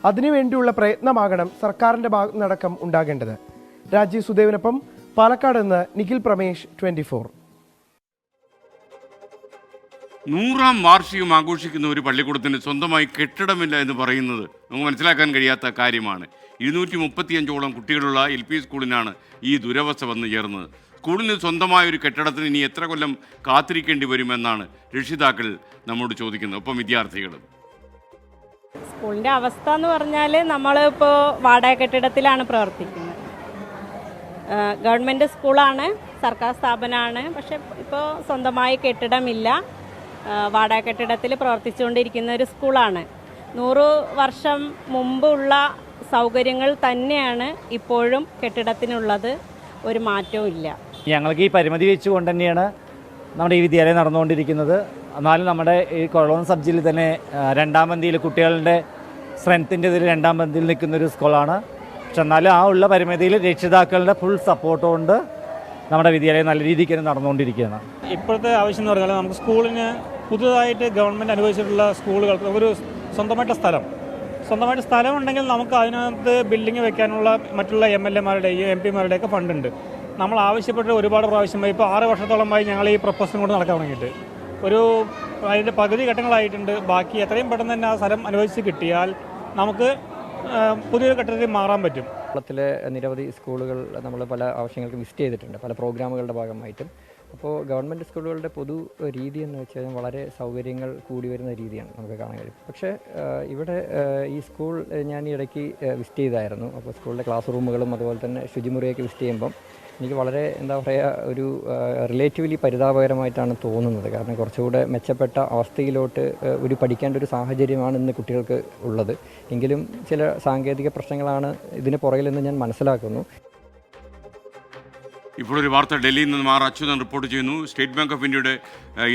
അതിനുവേണ്ടിയുള്ള പ്രയത്നമാകണം സർക്കാരിന്റെ ഭാഗത്തുനിന്നടക്കം ഉണ്ടാകേണ്ടത്. രാജീവ് സുദേവിനൊപ്പം പാലക്കാട് നിന്ന് നിഖിൽ പ്രമേഷ്, 24. 100ാം വാർഷികം ആഘോഷിക്കുന്ന ഒരു പള്ളിക്കൂടത്തിന് സ്വന്തമായി കെട്ടിടമില്ല എന്ന് പറയുന്നത് നമുക്ക് മനസ്സിലാക്കാൻ കഴിയാത്ത കാര്യമാണ്. 235ഓളം കുട്ടികളുള്ള LP സ്കൂളിനാണ് ഈ ദുരവസ്ഥ വന്നു ചേർന്നത്. സ്കൂളിന് സ്വന്തമായ ഒരു കെട്ടിടത്തിന് ഇനി എത്ര കൊല്ലം കാത്തിരിക്കേണ്ടി വരുമെന്നാണ് രക്ഷിതാക്കൾ നമ്മോട് ചോദിക്കുന്നത്. ഒപ്പം വിദ്യാർത്ഥികളും. സ്കൂളിൻ്റെ അവസ്ഥ എന്ന് പറഞ്ഞാൽ നമ്മളിപ്പോൾ വാടക കെട്ടിടത്തിലാണ് പ്രവർത്തിക്കുന്നത്. ഗവൺമെൻറ് സ്കൂളാണ്, സർക്കാർ സ്ഥാപനമാണ്. പക്ഷെ ഇപ്പോൾ സ്വന്തമായി കെട്ടിടമില്ല. വാടക കെട്ടിടത്തിൽ പ്രവർത്തിച്ചുകൊണ്ടിരിക്കുന്ന ഒരു സ്കൂളാണ്. 100 വർഷം മുമ്പുള്ള സൗകര്യങ്ങൾ തന്നെയാണ് ഇപ്പോഴും കെട്ടിടത്തിനുള്ളത്. ഒരു മാറ്റവും ഇല്ല. ഞങ്ങൾക്ക് ഈ പരിമിതി വെച്ചുകൊണ്ട് തന്നെയാണ് നമ്മുടെ ഈ വിദ്യാലയം നടന്നുകൊണ്ടിരിക്കുന്നത്. എന്നാലും നമ്മുടെ ഈ കൊളോൺ സബ് ജില്ലയിൽ തന്നെ 2ാം പന്തിയിൽ കുട്ടികളുടെ സ്ട്രെങ്ത്തിൻ്റെ ഇതിൽ 2ാം പന്തിയിൽ നിൽക്കുന്നൊരു സ്കൂളാണ്. പക്ഷെ എന്നാലും ആ ഉള്ള പരിമിതിയിൽ രക്ഷിതാക്കളുടെ ഫുൾ സപ്പോർട്ട് കൊണ്ട് നമ്മുടെ വിദ്യാലയം നല്ല രീതിക്ക് തന്നെ നടന്നുകൊണ്ടിരിക്കുകയാണ്. ഇപ്പോഴത്തെ ആവശ്യം എന്ന് പറഞ്ഞാൽ നമുക്ക് സ്കൂളിന് പുതുതായിട്ട് ഗവൺമെൻറ് അനുവദിച്ചിട്ടുള്ള സ്കൂളുകൾക്ക് ഒരു സ്വന്തമായിട്ട് സ്ഥലം ഉണ്ടെങ്കിൽ നമുക്ക് അതിനകത്ത് ബിൽഡിംഗ് വെക്കാനുള്ള മറ്റുള്ള MLA-മാരുടെയും MP-മാരുടെയൊക്കെ ഫണ്ടുണ്ട്. നമ്മൾ ആവശ്യപ്പെട്ട് ഒരുപാട് പ്രാവശ്യമായി ഇപ്പോൾ 6 വർഷത്തോളമായി ഞങ്ങൾ ഈ പ്രൊപ്പോസൽ കൊണ്ട് നടക്കാൻ തുടങ്ങിയിട്ട് അതിൻ്റെ പകുതി ഘട്ടങ്ങളായിട്ടുണ്ട്. ബാക്കി എത്രയും പെട്ടെന്ന് തന്നെ ആ സ്ഥലം അനുവദിച്ച് കിട്ടിയാൽ നമുക്ക് പുതിയൊരു ഘട്ടത്തിൽ മാറാൻ പറ്റും. കേരളത്തിലെ നിരവധി സ്കൂളുകൾ നമ്മൾ പല ആവശ്യങ്ങൾക്ക് വിസിറ്റ് ചെയ്തിട്ടുണ്ട്, പല പ്രോഗ്രാമുകളുടെ ഭാഗമായിട്ടും. അപ്പോൾ ഗവൺമെൻറ് സ്കൂളുകളുടെ പൊതു രീതി എന്ന് വെച്ച് കഴിഞ്ഞാൽ വളരെ സൗകര്യങ്ങൾ കൂടി വരുന്ന രീതിയാണ് നമുക്ക് കാണാൻ കഴിയും. പക്ഷേ ഇവിടെ ഈ സ്കൂൾ ഞാൻ ഈ ഇടയ്ക്ക് വിസിറ്റ് ചെയ്തായിരുന്നു. അപ്പോൾ സ്കൂളിലെ ക്ലാസ് റൂമുകളും അതുപോലെ തന്നെ ശുചിമുറിയൊക്കെ വിസിറ്റ് ചെയ്യുമ്പം എനിക്ക് വളരെ എന്താ പറയുക ഒരു റിലേറ്റീവ്ലി പരിതാപകരമായിട്ടാണ് തോന്നുന്നത്. കാരണം കുറച്ചുകൂടെ മെച്ചപ്പെട്ട അവസ്ഥയിലോട്ട് ഒരു പഠിക്കേണ്ട ഒരു സാഹചര്യമാണ് ഇന്ന് കുട്ടികൾക്ക് ഉള്ളത്. എങ്കിലും ചില സാങ്കേതിക പ്രശ്നങ്ങളാണ് ഇതിന് പുറകിലെന്ന് ഞാൻ മനസ്സിലാക്കുന്നു. ഇപ്പോഴൊരു വാർത്ത ഡൽഹിയിൽ നിന്ന് ആർ അച്യുതൻ റിപ്പോർട്ട് ചെയ്യുന്നു. സ്റ്റേറ്റ് ബാങ്ക് ഓഫ് ഇന്ത്യയുടെ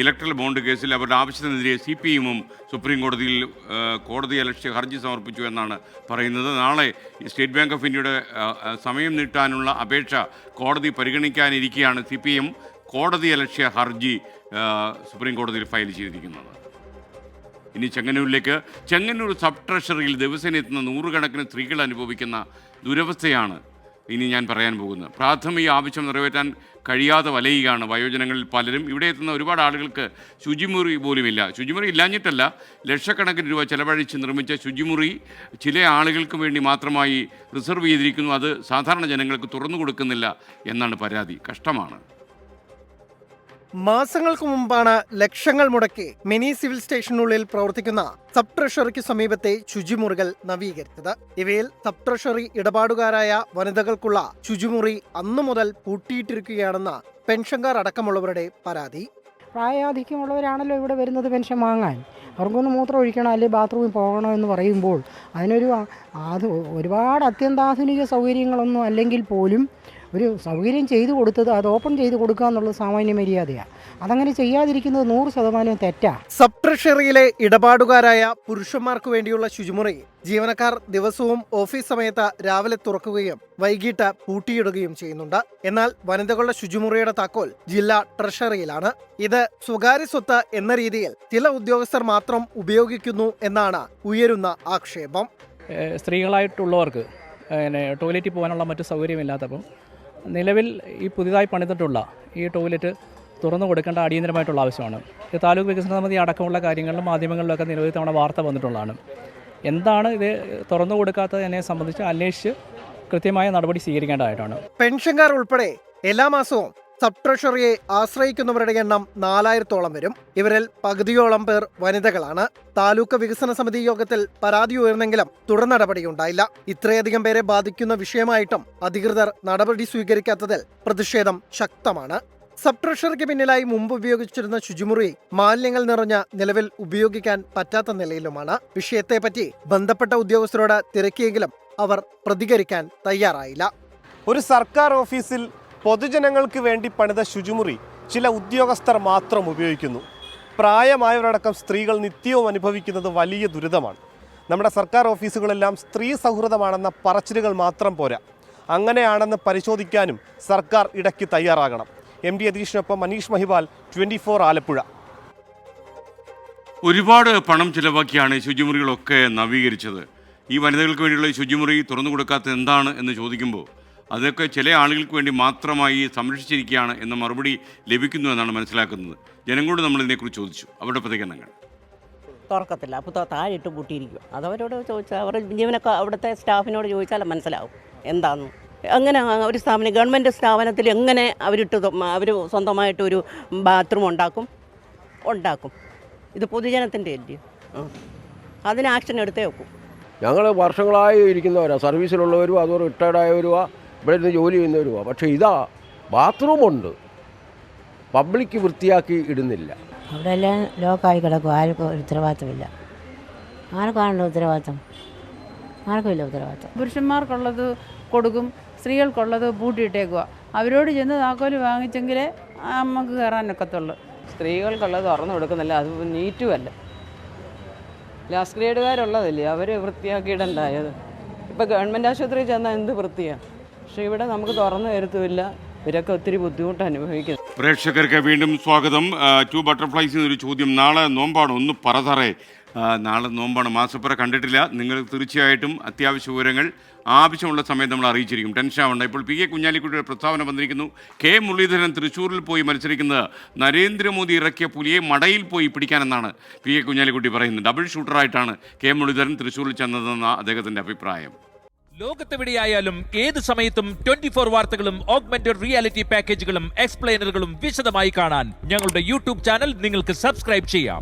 ഇലക്ട്രൽ ബോണ്ട് കേസിൽ അവരുടെ ആവശ്യത്തിനെതിരെ CPIഎമ്മും സുപ്രീം കോടതിയിൽ കോടതിയലക്ഷ്യ ഹർജി സമർപ്പിച്ചു എന്നാണ് പറയുന്നത്. നാളെ സ്റ്റേറ്റ് ബാങ്ക് ഓഫ് ഇന്ത്യയുടെ സമയം നീട്ടാനുള്ള അപേക്ഷ കോടതി പരിഗണിക്കാനിരിക്കെയാണ് CPIഎം കോടതിയലക്ഷ്യ ഹർജി സുപ്രീം കോടതിയിൽ ഫയൽ ചെയ്തിരിക്കുന്നത്. ഇനി ചെങ്ങന്നൂർ സബ് ട്രഷറിയിൽ ദിവസേന എത്തുന്ന നൂറുകണക്കിന് സ്ത്രീകൾ അനുഭവിക്കുന്ന ദുരവസ്ഥയാണ് ഇനി ഞാൻ പറയാൻ പോകുന്നത്. പ്രാഥമിക ആവശ്യം നിറവേറ്റാൻ കഴിയാതെ വലയുകയാണ് വയോജനങ്ങളിൽ പലരും. ഇവിടെ എത്തുന്ന ഒരുപാട് ആളുകൾക്ക് ശുചിമുറി പോലുമില്ല. ശുചിമുറി ഇല്ലാഞ്ഞിട്ടല്ല, ലക്ഷക്കണക്കിന് രൂപ ചെലവഴിച്ച് നിർമ്മിച്ച ശുചിമുറി ചില ആളുകൾക്ക് വേണ്ടി മാത്രമായി റിസർവ് ചെയ്തിരിക്കുന്നു. അത് സാധാരണ ജനങ്ങൾക്ക് തുറന്നു കൊടുക്കുന്നില്ല എന്നാണ് പരാതി. കഷ്ടമാണ്. മാസങ്ങൾക്ക് മുമ്പാണ് ലക്ഷങ്ങൾ മുടക്കി മിനി സിവിൽ സ്റ്റേഷനുള്ളിൽ പ്രവർത്തിക്കുന്ന സബ് ട്രഷറിക്ക് സമീപത്തെ ശുചിമുറികൾ നവീകരിച്ചത്. ഇവയിൽ സബ് ട്രഷറി ഇടപാടുകാരായ വനിതകൾക്കുള്ള ശുചിമുറി അന്നു മുതൽ പൂട്ടിയിട്ടിരിക്കുകയാണെന്ന് പെൻഷൻകാർ അടക്കമുള്ളവരുടെ പരാതി. പ്രായാധിക്യമുള്ളവരാണല്ലോ ഇവിടെ വരുന്നത് പെൻഷൻ വാങ്ങാൻ. അവർക്കൊന്ന് മൂത്രം ഒഴിക്കണം അല്ലെങ്കിൽ ബാത്റൂമിൽ പോകണം എന്ന് പറയുമ്പോൾ അത് ഒരുപാട് അത്യന്താധുനിക സൗകര്യങ്ങളൊന്നും അല്ലെങ്കിൽ പോലും ഒരു സൗകര്യം ചെയ്തു കൊടുത്തത് അത് ഓപ്പൺ ചെയ്ത് കൊടുക്കുക എന്നുള്ളത് സാമാന്യ മര്യാദയാണ്. അതങ്ങനെ ചെയ്യാതിരിക്കുന്നത് 100% തെറ്റാണ്. സബ് ട്രഷറിയിലെ ഇടപാടുകാരായ പുരുഷന്മാർക്ക് വേണ്ടിയുള്ള ശുചിമുറി ജീവനക്കാർ ദിവസവും ഓഫീസ് സമയത്ത് രാവിലെ തുറക്കുകയും വൈകിട്ട് പൂട്ടിയിടുകയും ചെയ്യുന്നുണ്ട്. എന്നാൽ വനിതകളുടെ ശുചിമുറിയുടെ താക്കോൽ ജില്ലാ ട്രഷറിയിലാണ്. ഇത് സ്വകാര്യ സ്വത്ത് എന്ന രീതിയിൽ ചില ഉദ്യോഗസ്ഥർ മാത്രം ഉപയോഗിക്കുന്നു എന്നാണ് ഉയരുന്ന ആക്ഷേപം. സ്ത്രീകളായിട്ടുള്ളവർക്ക് ടോയ്ലറ്റിൽ പോകാനുള്ള മറ്റു സൗകര്യമില്ലാത്തപ്പം നിലവിൽ ഈ പുതിയതായി പണിതിട്ടുള്ള ഈ ടോയ്ലറ്റ് തുറന്നു കൊടുക്കേണ്ട അടിയന്തരമായിട്ടുള്ള ആവശ്യമാണ്. ഇത് താലൂക്ക് വികസന സമിതി അടക്കമുള്ള കാര്യങ്ങളിലും മാധ്യമങ്ങളിലൊക്കെ നിരവധി തവണ വാർത്ത വന്നിട്ടുള്ളതാണ്. എന്താണ് ഇത് തുറന്നു കൊടുക്കാത്തത് എന്നെ സംബന്ധിച്ച് അന്വേഷിച്ച് കൃത്യമായ നടപടി സ്വീകരിക്കേണ്ടതായിട്ടാണ്. പെൻഷൻകാർ ഉൾപ്പെടെ എല്ലാ മാസവും സബ് ട്രഷറിയെ ആശ്രയിക്കുന്നവരുടെ എണ്ണം 4000-ഓളം വരും. ഇവരിൽ പകുതിയോളം പേർ വനിതകളാണ്. താലൂക്ക് വികസന സമിതി യോഗത്തിൽ പരാതി ഉയർന്നെങ്കിലും തുടർ നടപടിയുണ്ടായില്ല. ഇത്രയധികം പേരെ ബാധിക്കുന്ന വിഷയമായിട്ടും അധികൃതർ നടപടി സ്വീകരിക്കാത്തതിൽ പ്രതിഷേധം ശക്തമാണ്. സബ് ട്രഷറിക്ക് പിന്നിലായി മുമ്പ് ഉപയോഗിച്ചിരുന്ന ശുചിമുറി മാലിന്യങ്ങൾ നിറഞ്ഞ നിലവിൽ ഉപയോഗിക്കാൻ പറ്റാത്ത നിലയിലുമാണ്. വിഷയത്തെപ്പറ്റി ബന്ധപ്പെട്ട ഉദ്യോഗസ്ഥരോട് തിരക്കിയെങ്കിലും അവർ പ്രതികരിക്കാൻ തയ്യാറായില്ല. ഒരു സർക്കാർ ഓഫീസിൽ പൊതുജനങ്ങൾക്ക് വേണ്ടി പണിത ശുചിമുറി ചില ഉദ്യോഗസ്ഥർ മാത്രം ഉപയോഗിക്കുന്നു. പ്രായമായവരടക്കം സ്ത്രീകൾ നിത്യവും അനുഭവിക്കുന്നത് വലിയ ദുരിതമാണ്. നമ്മുടെ സർക്കാർ ഓഫീസുകളെല്ലാം സ്ത്രീ സൗഹൃദമാണെന്ന പറച്ചിലുകൾ മാത്രം പോരാ. അങ്ങനെയാണെന്ന് പരിശോധിക്കാനും സർക്കാർ ഇടയ്ക്ക് തയ്യാറാകണം. MD അധീഷിനൊപ്പം മനീഷ് മഹിവാൽ, 24 ആലപ്പുഴ. ഒരുപാട് പണം ചിലവാക്കിയാണ് ശുചിമുറികളൊക്കെ നവീകരിച്ചത്. ഈ വനിതകൾക്ക് വേണ്ടിയുള്ള ശുചിമുറി തുറന്നു കൊടുക്കാത്തത് എന്താണ് എന്ന് ചോദിക്കുമ്പോൾ അതൊക്കെ ചില ആളുകൾക്ക് വേണ്ടി മാത്രമായി സംരക്ഷിച്ചിരിക്കുകയാണ് എന്ന മറുപടി ലഭിക്കുന്നു എന്നാണ് മനസ്സിലാക്കുന്നത്. ജനങ്ങളോട് നമ്മൾ ഇതിനെക്കുറിച്ച് ചോദിച്ചു. അവരുടെ പ്രതികരണങ്ങൾ. തുറക്കത്തില്ല, അപ്പോൾ താഴെ ഇട്ട് പൂട്ടിയിരിക്കും. അതവരോട് ചോദിച്ചാൽ അവർ ജീവനക്കാർ അവിടുത്തെ സ്റ്റാഫിനോട് ചോദിച്ചാൽ മനസ്സിലാവും എന്താണെന്ന്. അങ്ങനെ ഒരു സ്ഥാപനം ഗവൺമെൻറ് സ്ഥാപനത്തിൽ എങ്ങനെ അവർ സ്വന്തമായിട്ടൊരു ബാത്റൂം ഉണ്ടാക്കും? ഇത് പൊതുജനത്തിൻ്റെ അല്ലേ? അതിന് ആക്ഷൻ എടുത്തേ വെക്കും. ഞങ്ങൾ വർഷങ്ങളായി ഇരിക്കുന്നവരാണ്, സർവീസിലുള്ളവരും അതുപോലെ റിട്ടയർഡായവരുവാ, ഇവിടെ നിന്ന് ജോലി ചെയ്യുന്നവരുവാ. പക്ഷേ ഇതാ ബാത്റൂമുണ്ട്, പബ്ലിക് വൃത്തിയാക്കി ഇടുന്നില്ല. അവിടെ എല്ലാം ലോക്കായി കിടക്കും. ആർക്കും ഉത്തരവാദിത്തമില്ല. ആർക്കാണല്ലോ ഉത്തരവാദിത്തം? ആർക്കുമില്ല ഉത്തരവാദിത്തം. പുരുഷന്മാർക്കുള്ളത് കൊടുക്കും, സ്ത്രീകൾക്കുള്ളത് പൂട്ടിയിട്ടേക്കുക. അവരോട് ചെന്ന് താക്കോല് വാങ്ങിച്ചെങ്കിലേ നമുക്ക് കയറാനൊക്കത്തുള്ളൂ. സ്ത്രീകൾക്കുള്ളത് തുറന്നു കൊടുക്കുന്നില്ല, അത് നീറ്റുമല്ല. ലാസ്റ്റ് ഗ്രേഡുകാരുള്ളതല്ലേ, അവർ വൃത്തിയാക്കിയിടണ്ടായത്. ഇപ്പോൾ ഗവൺമെൻറ് ആശുപത്രിയിൽ ചെന്നാൽ എന്ത് വൃത്തിയാണ്, പക്ഷേ ഇവിടെ നമുക്ക് തുറന്നു തരത്തുമില്ല. ഇവരൊക്കെ ഒത്തിരി ബുദ്ധിമുട്ട് അനുഭവിക്കുന്നു. പ്രേക്ഷകർക്ക് വീണ്ടും സ്വാഗതം. 2 ബട്ടർഫ്ലൈസിൽ ഒരു ചോദ്യം. നാളെ നോമ്പാണ്, ഒന്ന് പറതറേ. നാളെ നോമ്പാണ്, മാസപ്പുറ കണ്ടിട്ടില്ല. നിങ്ങൾ തീർച്ചയായിട്ടും അത്യാവശ്യ വിവരങ്ങൾ ആവശ്യമുള്ള സമയത്ത് നമ്മൾ അറിയിച്ചിരിക്കും. ടെൻഷൻ ആവണ്ട. ഇപ്പോൾ PK കുഞ്ഞാലിക്കുട്ടിയുടെ പ്രസ്താവന വന്നിരിക്കുന്നു. K മുരളീധരൻ തൃശ്ശൂരിൽ പോയി മത്സരിക്കുന്നത് നരേന്ദ്രമോദി ഇറക്കിയ പുലിയെ മടയിൽ പോയി പിടിക്കാനെന്നാണ് PK കുഞ്ഞാലിക്കുട്ടി പറയുന്നത്. ഡബിൾ ഷൂട്ടറായിട്ടാണ് K മുരളീധരൻ തൃശ്ശൂരിൽ ചെന്നതെന്ന അദ്ദേഹത്തിൻ്റെ അഭിപ്രായം. ലോകത്തെവിടെയായാലും ഏത് സമയത്തും 24 വാർത്തകളും ഓഗ്മെന്റഡ് റിയാലിറ്റി പാക്കേജുകളും എക്സ്പ്ലെയിനറുകളും വിശദമായി കാണാൻ ഞങ്ങളുടെ യൂട്യൂബ് ചാനൽ നിങ്ങൾക്ക് സബ്സ്ക്രൈബ് ചെയ്യാം.